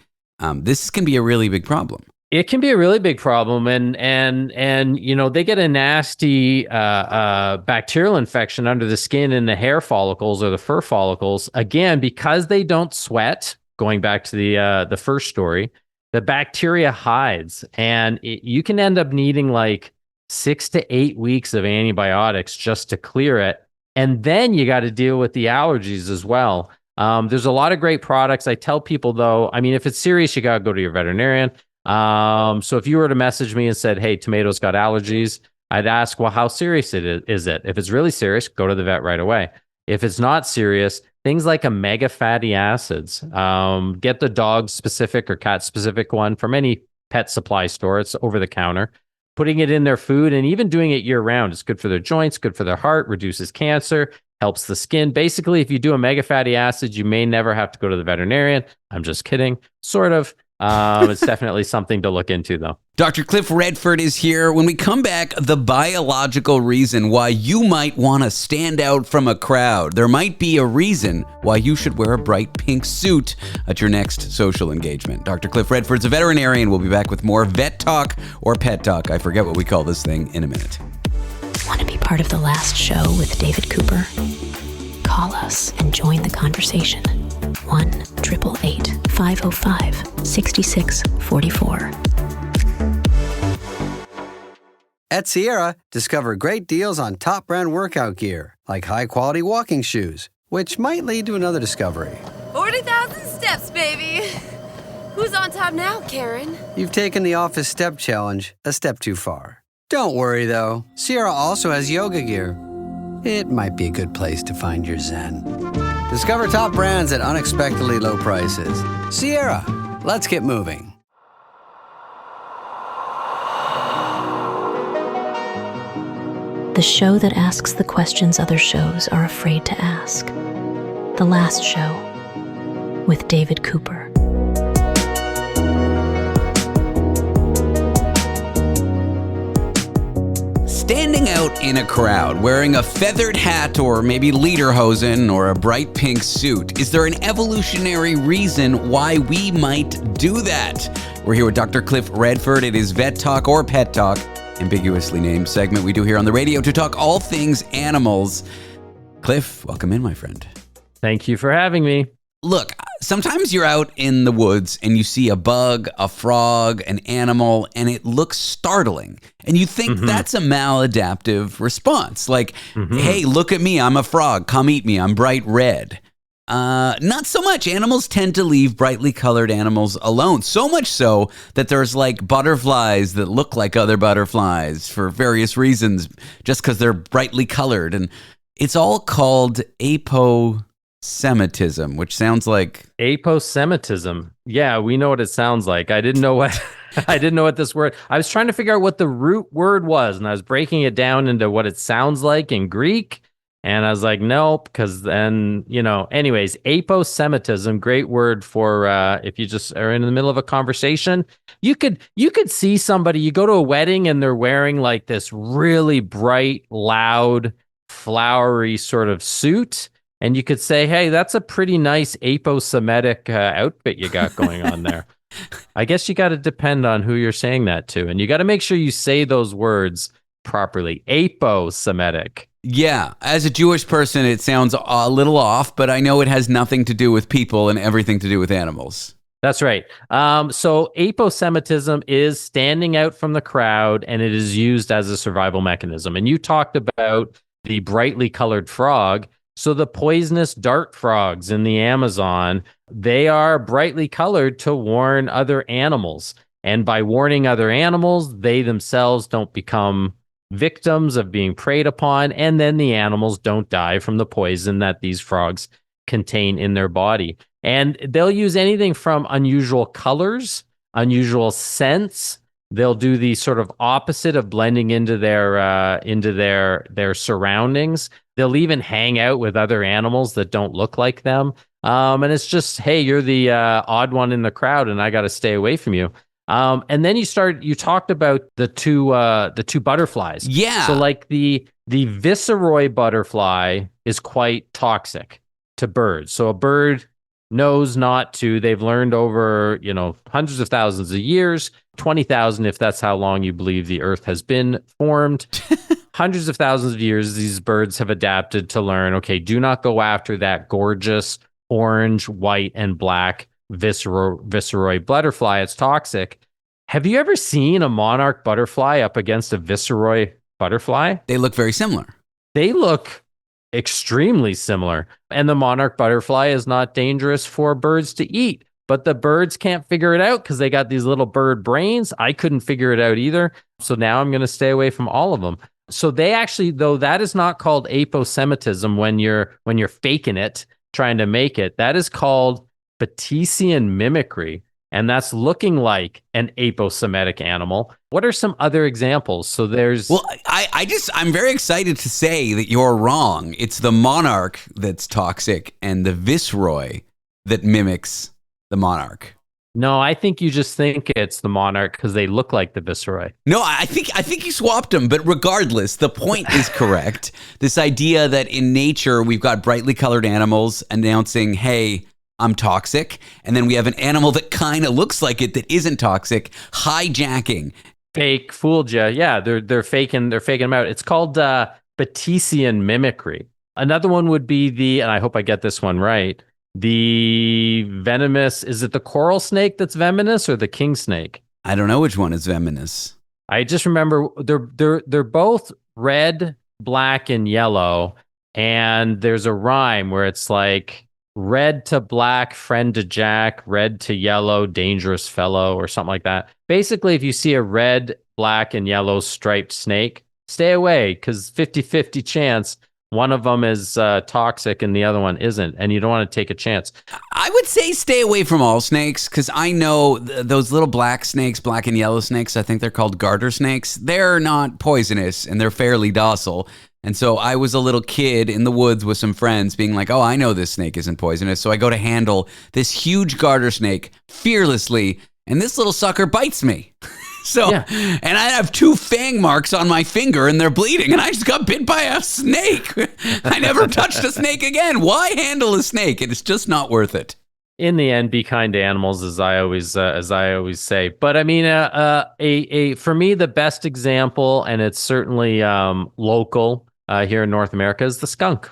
This can be a really big problem. It can be a really big problem, and they get a nasty bacterial infection under the skin in the hair follicles or the fur follicles. Again, because they don't sweat. Going back to the first story, the bacteria hides, and you can end up needing like 6 to 8 weeks of antibiotics just to clear it, and then you got to deal with the allergies as well. There's a lot of great products. I tell people though, I mean, if it's serious, you got to go to your veterinarian. So if you were to message me and said, "Hey, tomatoes got allergies," I'd ask, well, how serious is it? If it's really serious, go to the vet right away. If it's not serious, things like omega fatty acids, get the dog specific or cat specific one from any pet supply store. It's over the counter. Putting it in their food and even doing it year round. It's good for their joints, good for their heart, reduces cancer, helps the skin. Basically, if you do omega fatty acids, you may never have to go to the veterinarian. I'm just kidding. Sort of. It's definitely something to look into, though. Dr. Cliff Redford is here. When we come back, the biological reason why you might want to stand out from a crowd. There might be a reason why you should wear a bright pink suit at your next social engagement. Dr. Cliff Redford's a veterinarian. We'll be back with more vet talk or pet talk. I forget what we call this thing in a minute. Want to be part of the last show with David Cooper? Call us and join the conversation. 1-888-505-6644. At Sierra, discover great deals on top brand workout gear, like high-quality walking shoes, which might lead to another discovery. 40,000 steps, baby! Who's on top now, Karen? You've taken the office step challenge a step too far. Don't worry, though. Sierra also has yoga gear. It might be a good place to find your zen. Discover top brands at unexpectedly low prices. Sierra, let's get moving. The show that asks the questions other shows are afraid to ask. The Last Show with David Cooper. Standing out in a crowd, wearing a feathered hat or maybe lederhosen or a bright pink suit. Is there an evolutionary reason why we might do that? We're here with Dr. Cliff Redford. It is Vet Talk or Pet Talk, ambiguously named segment we do here on the radio to talk all things animals. Cliff, welcome in, my friend. Thank you for having me. Look, sometimes you're out in the woods and you see a bug, a frog, an animal, and it looks startling. And you think that's a maladaptive response. Like, hey, look at me, I'm a frog, come eat me, I'm bright red. Not so much. Animals tend to leave brightly colored animals alone. So much so that there's like butterflies that look like other butterflies for various reasons, just because they're brightly colored. And it's all called aposematism, which sounds like aposematism. Yeah, we know what it sounds like. I didn't know what this word. I was trying to figure out what the root word was, and I was breaking it down into what it sounds like in Greek. And I was like, nope, because then, anyways, aposematism, great word for if you just are in the middle of a conversation. You could see somebody, you go to a wedding and they're wearing like this really bright, loud, flowery sort of suit. And you could say, hey, that's a pretty nice aposematic outfit you got going on there. I guess you got to depend on who you're saying that to. And you got to make sure you say those words properly. Aposematic. Yeah, as a Jewish person, it sounds a little off, but I know it has nothing to do with people and everything to do with animals. That's right. So aposematism is standing out from the crowd, and it is used as a survival mechanism. And you talked about the brightly colored frog. So the poisonous dart frogs in the Amazon, they are brightly colored to warn other animals. And by warning other animals, they themselves don't become victims of being preyed upon, and then the animals don't die from the poison that these frogs contain in their body. And they'll use anything from unusual colors, unusual scents. They'll do the sort of opposite of blending into their surroundings. They'll even hang out with other animals that don't look like them. And it's just, hey, you're the odd one in the crowd, and I got to stay away from you. And then you talked about the two butterflies. Yeah. So like the viceroy butterfly is quite toxic to birds. So a bird knows not to. They've learned over, hundreds of thousands of years, 20,000 if that's how long you believe the earth has been formed. Hundreds of thousands of years, these birds have adapted to learn, okay, do not go after that gorgeous orange, white, and black viceroy butterfly. It's toxic. Have you ever seen a monarch butterfly up against a viceroy butterfly? They look very similar. They look extremely similar. And the monarch butterfly is not dangerous for birds to eat, but the birds can't figure it out because they got these little bird brains. I couldn't figure it out either. So now I'm going to stay away from all of them. So they actually, though, that is not called aposematism when you're faking it, trying to make it. That is called Batesian mimicry, and that's looking like an aposematic animal. What are some other examples? So there's... Well, I'm very excited to say that you're wrong. It's the monarch that's toxic and the viceroy that mimics the monarch. No, I think you just think it's the monarch because they look like the viceroy. No, I think you swapped them, but regardless, the point is correct. This idea that in nature, we've got brightly colored animals announcing, hey, I'm toxic. And then we have an animal that kind of looks like it that isn't toxic, hijacking. Fake, fooled you. Yeah, they're faking them out. It's called Batesian mimicry. Another one would be and I hope I get this one right, the venomous, is it the coral snake that's venomous or the king snake? I don't know which one is venomous. I just remember they're both red, black, and yellow. And there's a rhyme where it's like red to black, friend to Jack, red to yellow, dangerous fellow, or something like that. Basically, if you see a red, black, and yellow striped snake, stay away because 50-50 chance one of them is toxic and the other one isn't, and you don't want to take a chance. I would say stay away from all snakes because I know those little black snakes, black and yellow snakes, I think they're called garter snakes. They're not poisonous and they're fairly docile. And so I was a little kid in the woods with some friends being like, oh, I know this snake isn't poisonous. So I go to handle this huge garter snake fearlessly, and this little sucker bites me. And I have 2 fang marks on my finger and they're bleeding and I just got bit by a snake. I never touched a snake again. Why handle a snake? It's just not worth it. In the end, be kind to animals, as I always say. But I mean, for me, the best example, and it's certainly local here in North America, is the skunk.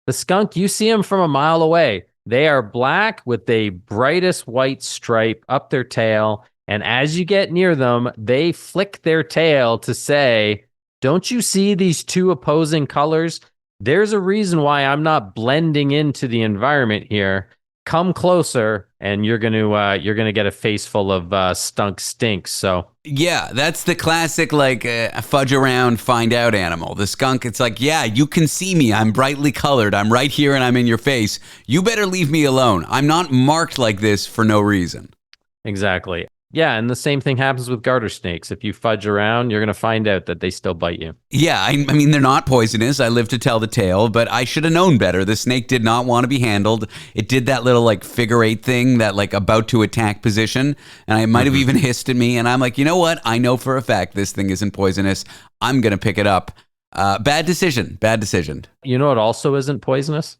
The skunk, you see him from a mile away. They are black with the brightest white stripe up their tail. And as you get near them, they flick their tail to say, don't you see these two opposing colors? There's a reason why I'm not blending into the environment here. Come closer, and you're gonna get a face full of stunk stinks. So yeah, that's the classic fudge around, find out animal. The skunk, it's like, yeah, you can see me. I'm brightly colored. I'm right here, and I'm in your face. You better leave me alone. I'm not marked like this for no reason. Exactly. Yeah, and the same thing happens with garter snakes. If you fudge around, you're going to find out that they still bite you. Yeah, I mean, they're not poisonous. I live to tell the tale, but I should have known better. The snake did not want to be handled. It did that little figure eight thing, that about to attack position, and I might have even hissed at me, and I'm like, you know what? I know for a fact this thing isn't poisonous. I'm going to pick it up. Bad decision. You know what also isn't poisonous?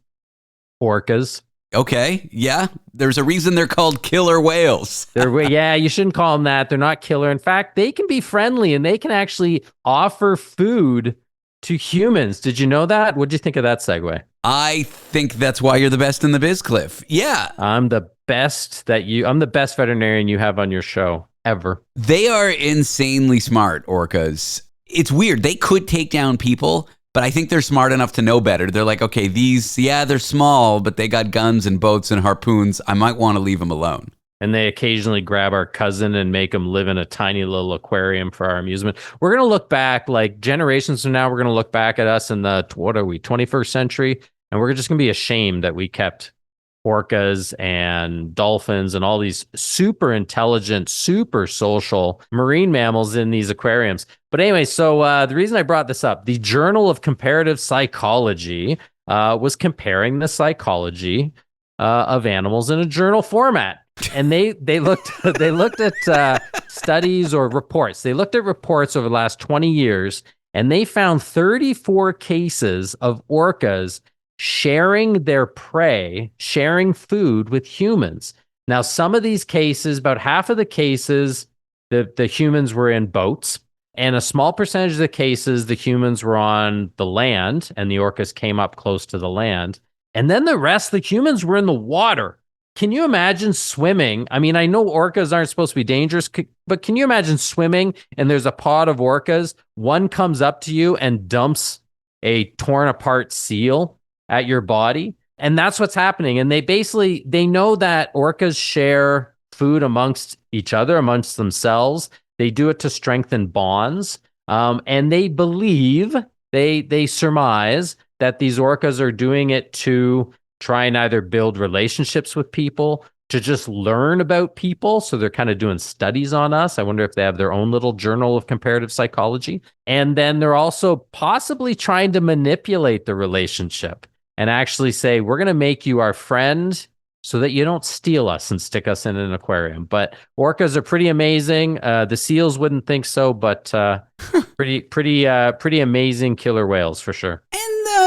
Orcas. Okay, yeah. There's a reason they're called killer whales. Yeah, you shouldn't call them that. They're not killer. In fact, they can be friendly and they can actually offer food to humans. Did you know that? What'd you think of that segue? I think that's why you're the best in the biz, Cliff. Yeah. I'm the best veterinarian you have on your show ever. They are insanely smart, orcas. It's weird. They could take down people, but I think they're smart enough to know better. They're like, okay, they're small, but they got guns and boats and harpoons. I might want to leave them alone. And they occasionally grab our cousin and make him live in a tiny little aquarium for our amusement. We're going to look back, generations from now, we're going to look back at us in the, 21st century, and we're just going to be ashamed that we kept orcas and dolphins and all these super intelligent, super social marine mammals in these aquariums. But anyway, so the reason I brought this up, the Journal of Comparative Psychology was comparing the psychology of animals in a journal format. And they looked at studies or reports. They looked at reports over the last 20 years, and they found 34 cases of orcas sharing their prey, sharing food with humans. Now, some of these cases, about half of the cases, the humans were in boats, and a small percentage of the cases, the humans were on the land, and the orcas came up close to the land. And then the rest, the humans were in the water. Can you imagine swimming? I mean, I know orcas aren't supposed to be dangerous, but can you imagine swimming and there's a pod of orcas? One comes up to you and dumps a torn apart seal at your body. And that's what's happening. And they know that orcas share food amongst each other, amongst themselves. They do it to strengthen bonds. And they believe, they surmise that these orcas are doing it to try and either build relationships with people, to just learn about people. So they're kind of doing studies on us. I wonder if they have their own little journal of comparative psychology. And then they're also possibly trying to manipulate the relationship and actually say, we're going to make you our friend so that you don't steal us and stick us in an aquarium. But orcas are pretty amazing. The seals wouldn't think so, but pretty amazing killer whales for sure.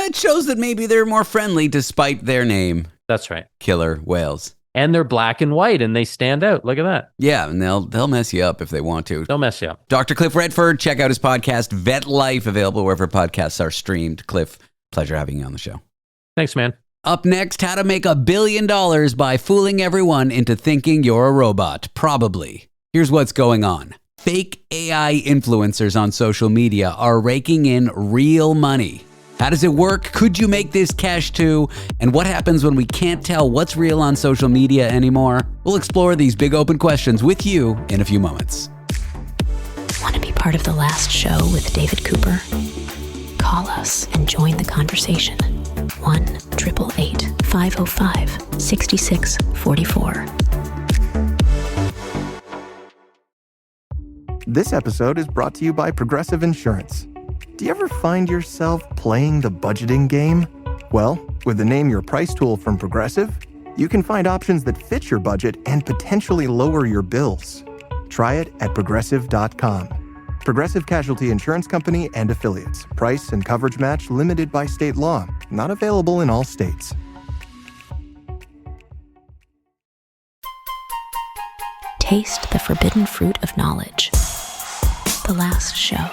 It shows that maybe they're more friendly despite their name. That's right. Killer whales. And they're black and white and they stand out. Look at that. Yeah, and they'll mess you up if they want to. They'll mess you up. Dr. Cliff Redford, check out his podcast, Vet Life, available wherever podcasts are streamed. Cliff, pleasure having you on the show. Thanks, man. Up next, how to make $1 billion by fooling everyone into thinking you're a robot. Probably. Here's what's going on. Fake AI influencers on social media are raking in real money. How does it work? Could you make this cash too? And what happens when we can't tell what's real on social media anymore? We'll explore these big open questions with you in a few moments. Want to be part of the last show with David Cooper? Call us and join the conversation. 1-888-505-6644. This episode is brought to you by Progressive Insurance. Do you ever find yourself playing the budgeting game? Well, with the Name Your Price tool from Progressive, you can find options that fit your budget and potentially lower your bills. Try it at Progressive.com. Progressive Casualty Insurance Company and Affiliates. Price and coverage match limited by state law. Not available in all states. Taste the forbidden fruit of knowledge. The last show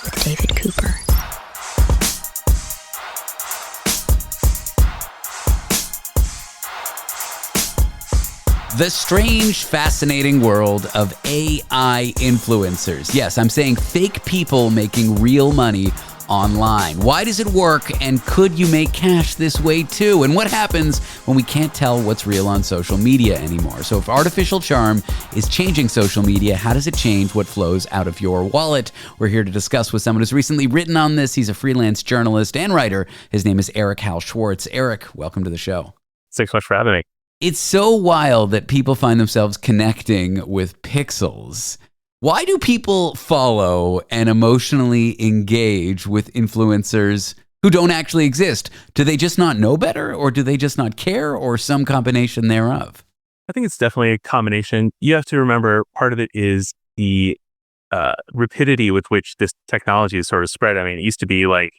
with David Cooper. The strange, fascinating world of AI influencers. Yes, I'm saying fake people making real money online. Why does it work, and could you make cash this way too? And what happens when we can't tell what's real on social media anymore? So if artificial charm is changing social media, how does it change what flows out of your wallet? We're here to discuss with someone who's recently written on this. He's a freelance journalist and writer. His name is Eric Hal Schwartz. Eric, welcome to the show. Thanks so much for having me. It's so wild that people find themselves connecting with pixels. Why do people follow and emotionally engage with influencers who don't actually exist? Do they just not know better, or do they just not care, or some combination thereof? I think it's definitely a combination. You have to remember part of it is the rapidity with which this technology is sort of spread. I mean, it used to be like,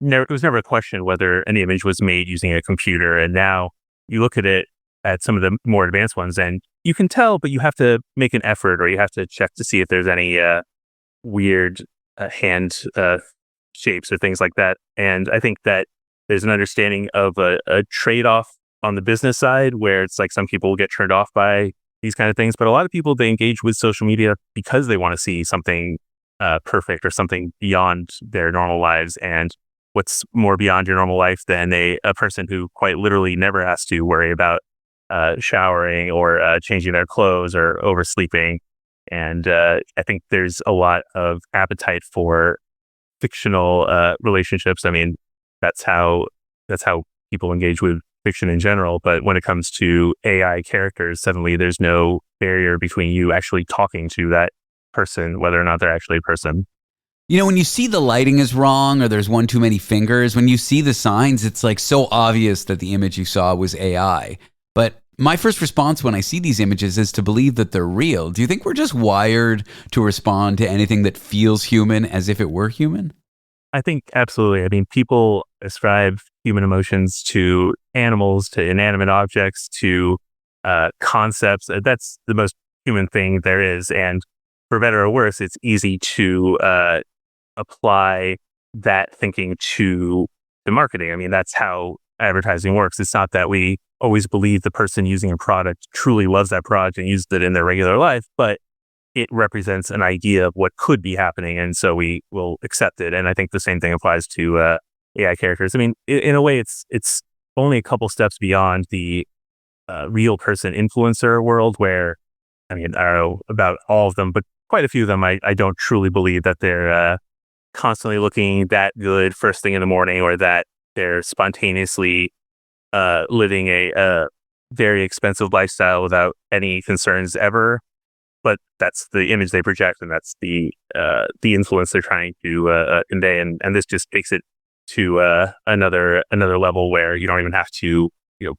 it was never a question whether an image was made using a computer. And now you look at it at some of the more advanced ones, and you can tell, but you have to make an effort, or you have to check to see if there's any weird hand shapes or things like that. And I think that there's an understanding of a trade-off on the business side, where it's like some people will get turned off by these kind of things, but a lot of people, they engage with social media because they want to see something perfect or something beyond their normal lives. And what's more beyond your normal life than a person who quite literally never has to worry about showering or changing their clothes or oversleeping. And I think there's a lot of appetite for fictional relationships. I mean, that's how people engage with fiction in general. But when it comes to AI characters, suddenly there's no barrier between you actually talking to that person, whether or not they're actually a person. You know, when you see the lighting is wrong, or there's one too many fingers, when you see the signs, it's like so obvious that the image you saw was AI. But my first response when I see these images is to believe that they're real. Do you think we're just wired to respond to anything that feels human as if it were human? I think absolutely. I mean, people ascribe human emotions to animals, to inanimate objects, to concepts. That's the most human thing there is. And for better or worse, it's easy to apply that thinking to the marketing. I mean, that's how advertising works. It's not that we always believe the person using a product truly loves that product and uses it in their regular life, but it represents an idea of what could be happening, and so we will accept it. And I think the same thing applies to AI characters. I mean, in a way, it's only a couple steps beyond the real person influencer world, where, I mean, I don't know about all of them, but quite a few of them, I don't truly believe that they're constantly looking that good first thing in the morning, or that they're spontaneously living a very expensive lifestyle without any concerns ever. But that's the image they project, and that's the influence they're trying to convey. And this just takes it to another level where you don't even have to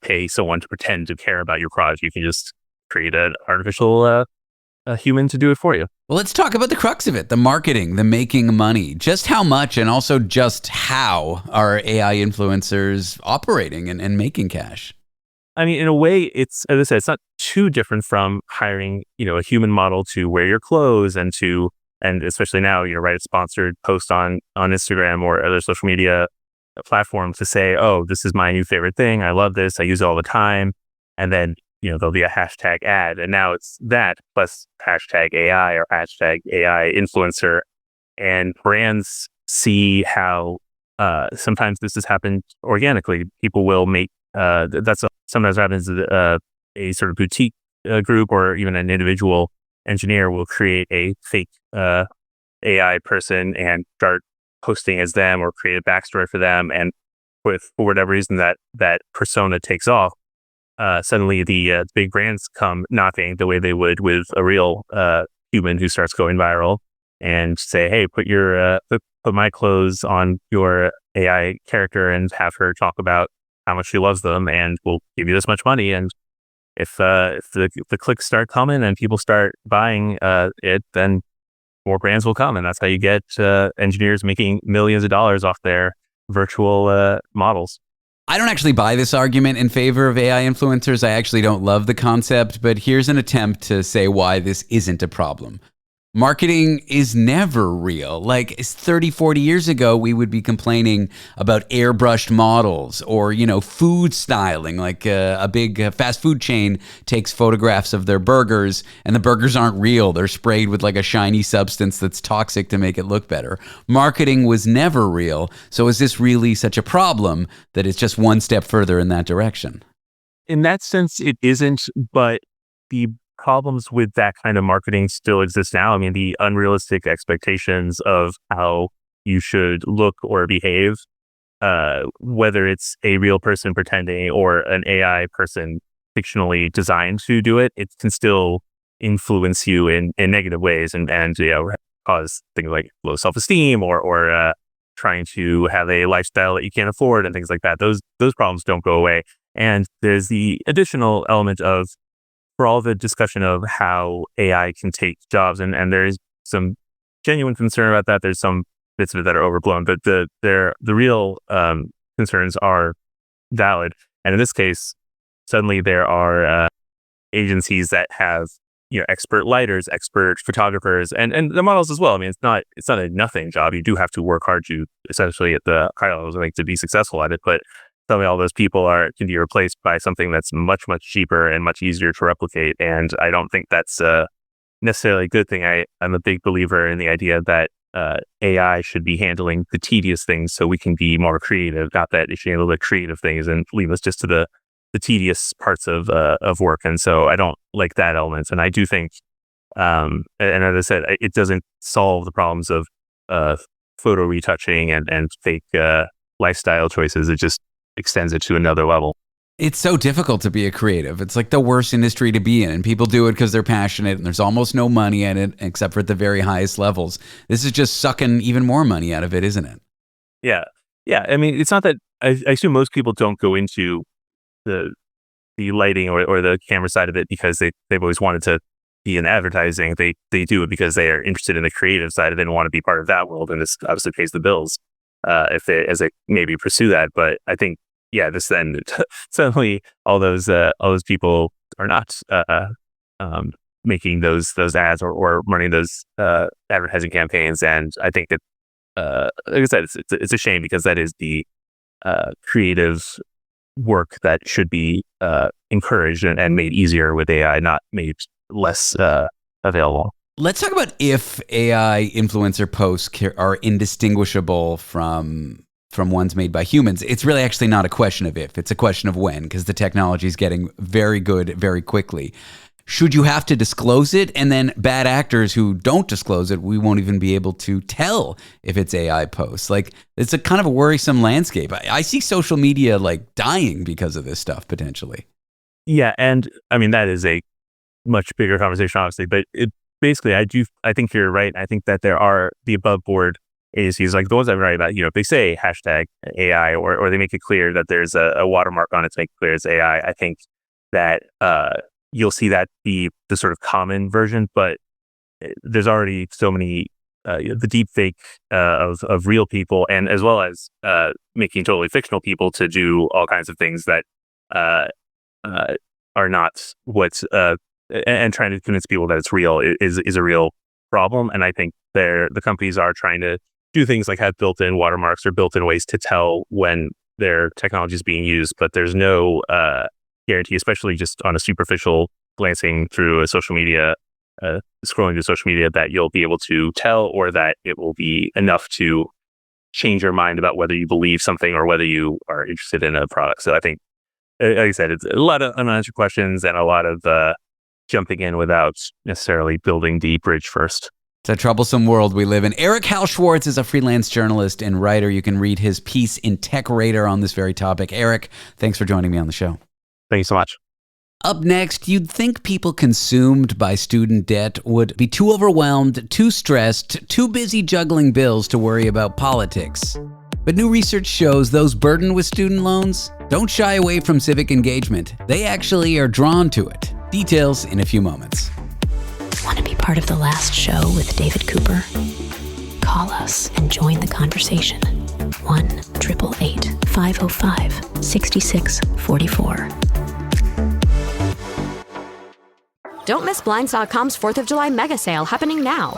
pay someone to pretend to care about your product. You can just create an artificial human to do it for you. Well, let's talk about the crux of it, the marketing, the making money. Just how much, and also just how, are AI influencers operating and making cash? I mean, in a way, it's, as I said, it's not too different from hiring, a human model to wear your clothes and especially now, write a sponsored post on Instagram or other social media platforms to say, oh, this is my new favorite thing. I love this. I use it all the time. And then, there'll be a hashtag ad. And now it's that plus hashtag AI or hashtag AI influencer. And brands see how sometimes this has happened organically. People will make, sometimes happens a sort of boutique group, or even an individual engineer will create a fake AI person and start posting as them, or create a backstory for them. And for whatever reason that persona takes off, suddenly the big brands come knocking the way they would with a real human who starts going viral, and say, hey, put my clothes on your AI character and have her talk about how much she loves them, and we'll give you this much money. And if the clicks start coming and people start buying it, then more brands will come. And that's how you get engineers making millions of dollars off their virtual models. I don't actually buy this argument in favor of AI influencers. I actually don't love the concept, but here's an attempt to say why this isn't a problem. Marketing is never real. Like 30, 40 years ago, we would be complaining about airbrushed models or, food styling. Like a big fast food chain takes photographs of their burgers and the burgers aren't real. They're sprayed with like a shiny substance that's toxic to make it look better. Marketing was never real. So is this really such a problem that it's just one step further in that direction? In that sense, it isn't, but the problems with that kind of marketing still exist now. I mean, the unrealistic expectations of how you should look or behave, whether it's a real person pretending or an AI person fictionally designed to do it, it can still influence you in negative ways and cause things like low self-esteem or trying to have a lifestyle that you can't afford and things like that. Those problems don't go away. And there's the additional element of, for all the discussion of how AI can take jobs, and there is some genuine concern about that. There's some bits of it that are overblown, but the real concerns are valid. And in this case, suddenly there are agencies that have expert lighters, expert photographers, and the models as well. I mean, it's not a nothing job. You do have to work hard to essentially at the high levels, I think, to be successful at it, but suddenly all those people can be replaced by something that's much, much cheaper and much easier to replicate. And I don't think that's necessarily a good thing. I'm a big believer in the idea that AI should be handling the tedious things so we can be more creative, not that it should handle the creative things and leave us just to the tedious parts of work. And so I don't like that element. And I do think, and as I said, it doesn't solve the problems of photo retouching and fake lifestyle choices. It just extends it to another level. It's so difficult to be a creative. It's like the worst industry to be in, and people do it because they're passionate and there's almost no money in it except for at the very highest levels. This is just sucking even more money out of it, isn't it? Yeah. I mean, it's not that I assume most people don't go into the lighting or the camera side of it because they've always wanted to be in advertising. They do it because they are interested in the creative side and they want to be part of that world, and this obviously pays the bills if they maybe pursue that. But I think this then suddenly all those people are not making those ads or running those advertising campaigns, and I think that like I said, it's a shame because that is the creative work that should be encouraged and made easier with AI, not made less available. Let's talk about if AI influencer posts are indistinguishable from ones made by humans. It's really actually not a question of if, it's a question of when, because the technology is getting very good very quickly. Should you have to disclose it? And then bad actors who don't disclose it, we won't even be able to tell if it's AI posts. Like, it's a kind of a worrisome landscape. I see social media like dying because of this stuff potentially. Yeah, and I mean, that is a much bigger conversation, obviously, but basically, I think you're right. I think that there are the above board agencies, like the ones I'm writing about, if they say hashtag AI or they make it clear that there's a watermark on it to make it clear it's AI, I think that you'll see that be the sort of common version. But there's already so many, the deep fake of real people, and as well as making totally fictional people to do all kinds of things that are not what, and trying to convince people that it's real is a real problem. And I think the companies are trying to do things like have built-in watermarks or built-in ways to tell when their technology is being used, but there's no guarantee, especially just on a superficial glancing through a social media, scrolling through social media, that you'll be able to tell, or that it will be enough to change your mind about whether you believe something or whether you are interested in a product. So I think, like I said, it's a lot of unanswered questions and a lot of jumping in without necessarily building the bridge first. It's a troublesome world we live in. Eric Hal Schwartz is a freelance journalist and writer. You can read his piece in Tech Radar on this very topic. Eric, thanks for joining me on the show. Thank you so much. Up next, you'd think people consumed by student debt would be too overwhelmed, too stressed, too busy juggling bills to worry about politics. But new research shows those burdened with student loans don't shy away from civic engagement. They actually are drawn to it. Details in a few moments. Want to be part of the last show with David Cooper? Call us and join the conversation. 1-888-505-6644. Don't miss Blinds.com's 4th of July mega sale happening now.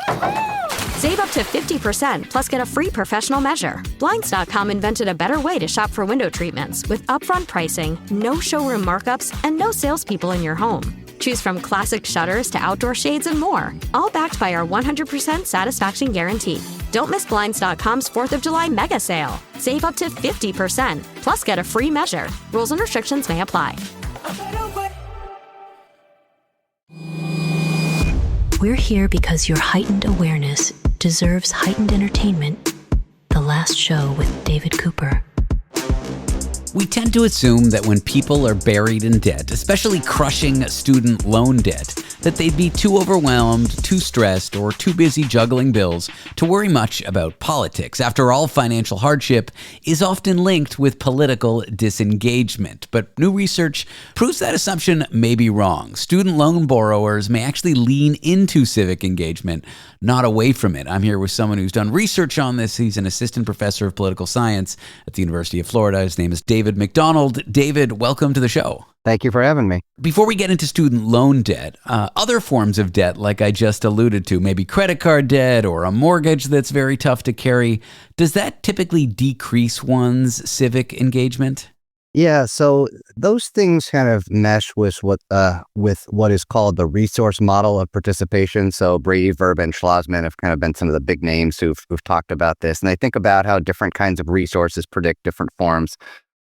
Save up to 50%, plus get a free professional measure. Blinds.com invented a better way to shop for window treatments with upfront pricing, no showroom markups, and no salespeople in your home. Choose from classic shutters to outdoor shades and more, all backed by our 100% satisfaction guarantee. Don't miss Blinds.com's 4th of July mega sale. Save up to 50%, plus get a free measure. Rules and restrictions may apply. We're here because your heightened awareness deserves heightened entertainment. The Last Show with David Cooper. We tend to assume that when people are buried in debt, especially crushing student loan debt, that they'd be too overwhelmed, too stressed, or too busy juggling bills to worry much about politics. After all, financial hardship is often linked with political disengagement. But new research proves that assumption may be wrong. Student loan borrowers may actually lean into civic engagement, not away from it. I'm here with someone who's done research on this. He's an assistant professor of political science at the University of Florida. His name is David Macdonald. David, welcome to the show. Thank you for having me. Before we get into student loan debt, other forms of debt, like I just alluded to, maybe credit card debt or a mortgage that's very tough to carry, does that typically decrease one's civic engagement? Yeah, so those things kind of mesh with what is called the resource model of participation. So Brady, Verba, and Schlossman have kind of been some of the big names who've talked about this. And they think about how different kinds of resources predict different forms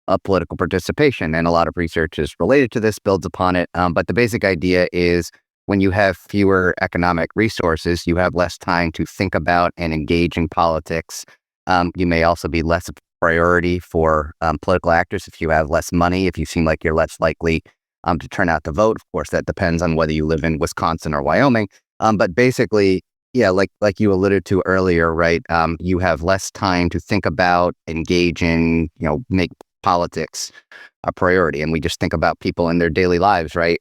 of political participation. And a lot of research is related to this, builds upon it. But the basic idea is when you have fewer economic resources, you have less time to think about and engage in politics. You may also be less of a priority for political actors if you have less money, if you seem like you're less likely to turn out to vote. Of course, that depends on whether you live in Wisconsin or Wyoming. But basically, yeah, like you alluded to earlier, right? You have less time to think about, engage in, make politics a priority. And we just think about people in their daily lives, right?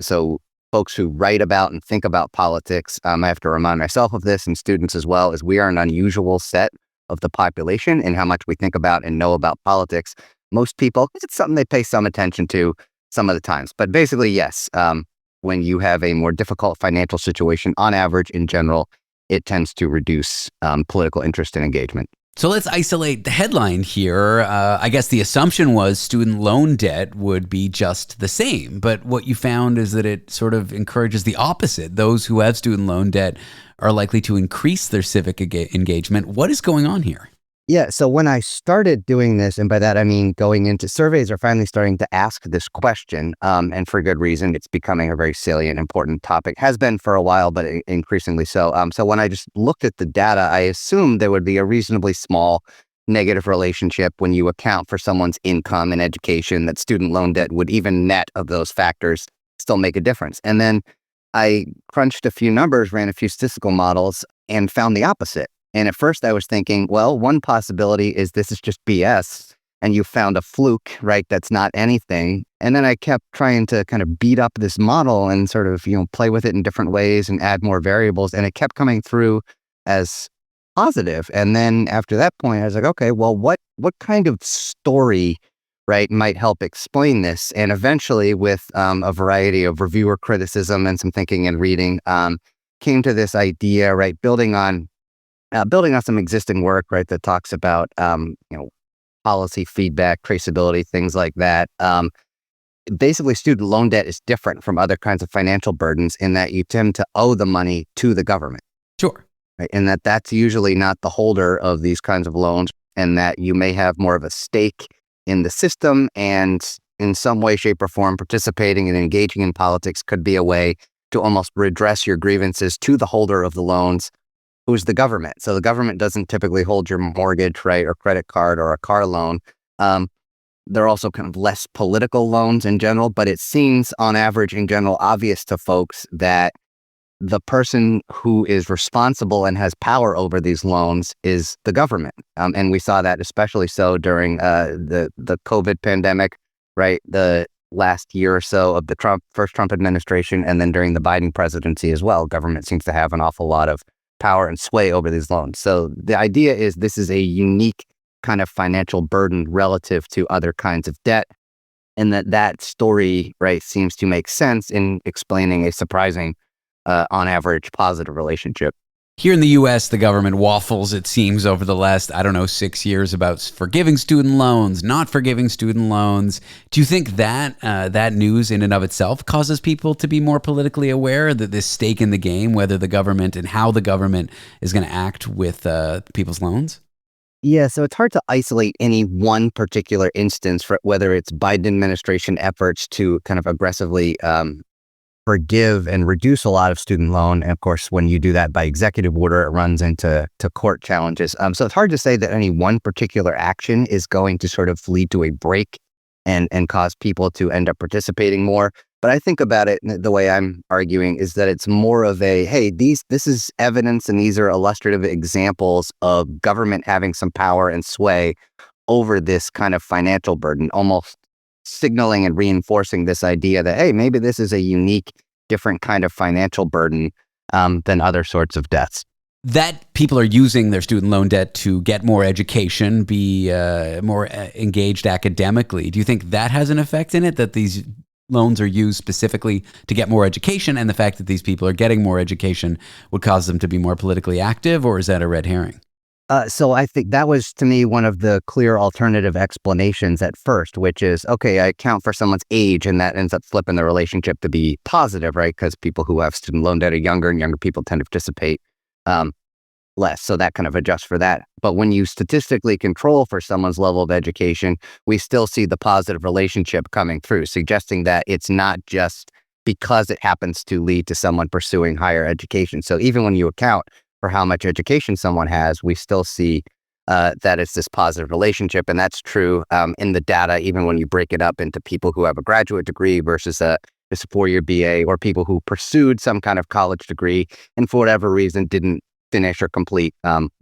So folks who write about and think about politics, I have to remind myself of this and students as well, is we are an unusual set of the population in how much we think about and know about politics. Most people, it's something they pay some attention to some of the times. But basically, yes, when you have a more difficult financial situation, on average, in general, it tends to reduce political interest and engagement. So let's isolate the headline here. I guess the assumption was student loan debt would be just the same. But what you found is that it sort of encourages the opposite. Those who have student loan debt are likely to increase their civic engagement. What is going on here? Yeah, so when I started doing this, and by that I mean going into surveys are finally starting to ask this question, and for good reason. It's becoming a very salient, important topic. Has been for a while, but increasingly so. So when I just looked at the data, I assumed there would be a reasonably small negative relationship when you account for someone's income and education, that student loan debt would, even net of those factors, still make a difference. And then I crunched a few numbers, ran a few statistical models, and found the opposite. And at first I was thinking, well, one possibility is this is just BS and you found a fluke, right? That's not anything. And then I kept trying to kind of beat up this model and sort of, play with it in different ways and add more variables. And it kept coming through as positive. And then after that point, I was like, okay, well, what kind of story, right, might help explain this? And eventually with a variety of reviewer criticism and some thinking and reading, came to this idea, right, building on some existing work, right, that talks about, policy feedback, traceability, things like that. Basically, student loan debt is different from other kinds of financial burdens in that you tend to owe the money to the government. Sure. Right? And that's usually not the holder of these kinds of loans, and that you may have more of a stake in the system, and in some way, shape, or form, participating and engaging in politics could be a way to almost redress your grievances to the holder of the loans, who's the government. So the government doesn't typically hold your mortgage, right, or credit card or a car loan. They're also kind of less political loans in general, but it seems on average in general obvious to folks that the person who is responsible and has power over these loans is the government. And we saw that especially so during the COVID pandemic, right? The last year or so of the first Trump administration, and then during the Biden presidency as well. Government seems to have an awful lot of power and sway over these loans. So the idea is this is a unique kind of financial burden relative to other kinds of debt. and that story, right, seems to make sense in explaining a surprising, on average, positive relationship. Here in the U.S., the government waffles, it seems, over the last, 6 years about forgiving student loans, not forgiving student loans. Do you think that that news in and of itself causes people to be more politically aware that this stake in the game, whether the government and how the government is going to act with people's loans? Yeah, so it's hard to isolate any one particular instance for whether it's Biden administration efforts to kind of aggressively forgive and reduce a lot of student loan. And of course, when you do that by executive order, it runs into court challenges. So it's hard to say that any one particular action is going to sort of lead to a break and cause people to end up participating more. But I think about it the way I'm arguing is that it's more of a, hey, this is evidence and these are illustrative examples of government having some power and sway over this kind of financial burden, almost signaling and reinforcing this idea that, hey, maybe this is a unique, different kind of financial burden than other sorts of debts. That people are using their student loan debt to get more education, be more engaged academically. Do you think that has an effect in it, that these loans are used specifically to get more education, and the fact that these people are getting more education would cause them to be more politically active, or is that a red herring? So I think that was, to me, one of the clear alternative explanations at first, which is, okay, I account for someone's age, and that ends up flipping the relationship to be positive, right? Because people who have student loan debt are younger, and younger people tend to participate less. So that kind of adjusts for that. But when you statistically control for someone's level of education, we still see the positive relationship coming through, suggesting that it's not just because it happens to lead to someone pursuing higher education. So even when you account for how much education someone has, we still see that it's this positive relationship. And that's true in the data, even when you break it up into people who have a graduate degree versus just a 4-year BA, or people who pursued some kind of college degree and for whatever reason didn't finish or complete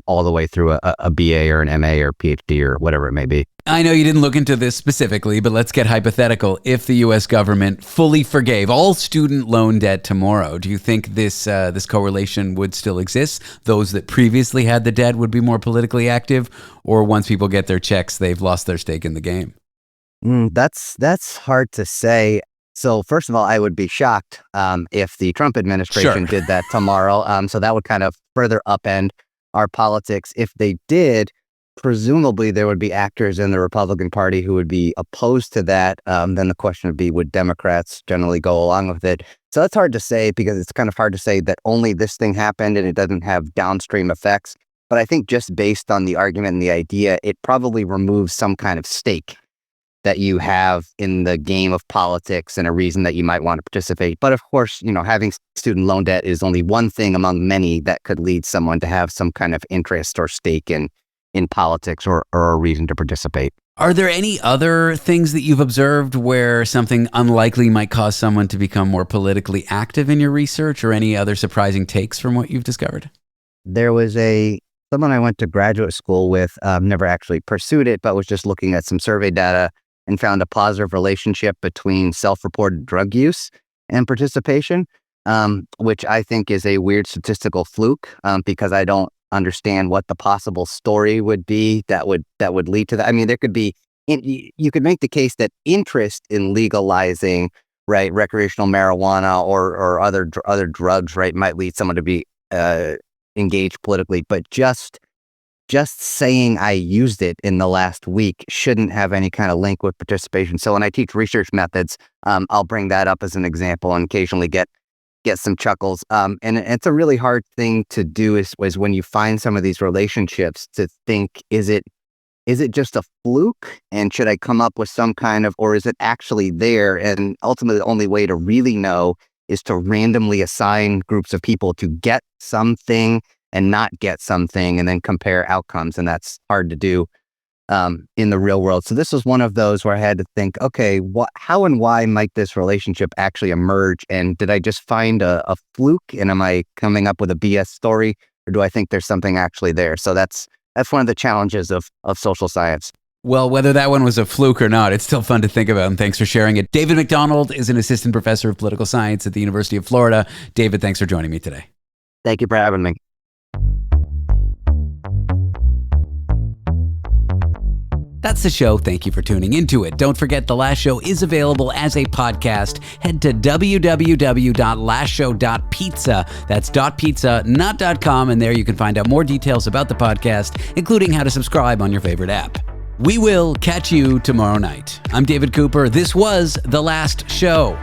all the way through a BA or an MA or PhD or whatever it may be. I know you didn't look into this specifically, but let's get hypothetical. If the U.S. government fully forgave all student loan debt tomorrow, do you think this correlation would still exist? Those that previously had the debt would be more politically active, or once people get their checks, they've lost their stake in the game? That's hard to say. So first of all, I would be shocked if the Trump administration did that tomorrow. So that would kind of further upend our politics. If they did, presumably there would be actors in the Republican Party who would be opposed to that. Then the question would be, would Democrats generally go along with it? So that's hard to say, because it's kind of hard to say that only this thing happened and it doesn't have downstream effects. But I think just based on the argument and the idea, it probably removes some kind of stake that you have in the game of politics and a reason that you might want to participate. But of course, having student loan debt is only one thing among many that could lead someone to have some kind of interest or stake in politics or a reason to participate. Are there any other things that you've observed where something unlikely might cause someone to become more politically active in your research, or any other surprising takes from what you've discovered? There was someone I went to graduate school with, never actually pursued it, but was just looking at some survey data and found a positive relationship between self-reported drug use and participation, which I think is a weird statistical fluke, because I don't understand what the possible story would be that would lead to that. I mean, there could be, you could make the case that interest in legalizing, right, recreational marijuana or other drugs, right, might lead someone to be engaged politically, but just saying I used it in the last week shouldn't have any kind of link with participation. So when I teach research methods, I'll bring that up as an example and occasionally get some chuckles. And it's a really hard thing to do is when you find some of these relationships, to think, is it just a fluke? And should I come up with some kind of, or is it actually there? And ultimately, the only way to really know is to randomly assign groups of people to get something and not get something, and then compare outcomes. And that's hard to do in the real world. So this was one of those where I had to think, okay, how and why might this relationship actually emerge? And did I just find a fluke? And am I coming up with a BS story? Or do I think there's something actually there? So that's one of the challenges of social science. Well, whether that one was a fluke or not, it's still fun to think about, and thanks for sharing it. David Macdonald is an assistant professor of political science at the University of Florida. David, thanks for joining me today. Thank you for having me. That's the show. Thank you for tuning into it. Don't forget the last show is available as a podcast. Head to www.lastshow.pizza. That's .pizza, not .com, and there you can find out more details about the podcast, including how to subscribe on your favorite app. We will catch you tomorrow night. I'm David Cooper. This was The Last Show.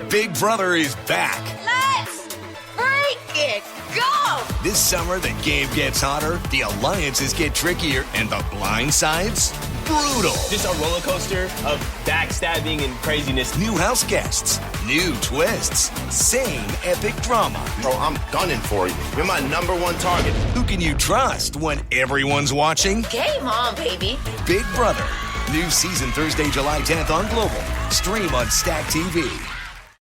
Big Brother is back. Let's freak it go! This summer, the game gets hotter, the alliances get trickier, and the blind sides, brutal. Just a roller coaster of backstabbing and craziness. New house guests, new twists, same epic drama. Bro, I'm gunning for you. You're my #1 target. Who can you trust when everyone's watching? Game on, baby. Big Brother. New season Thursday, July 10th on Global. Stream on Stack TV.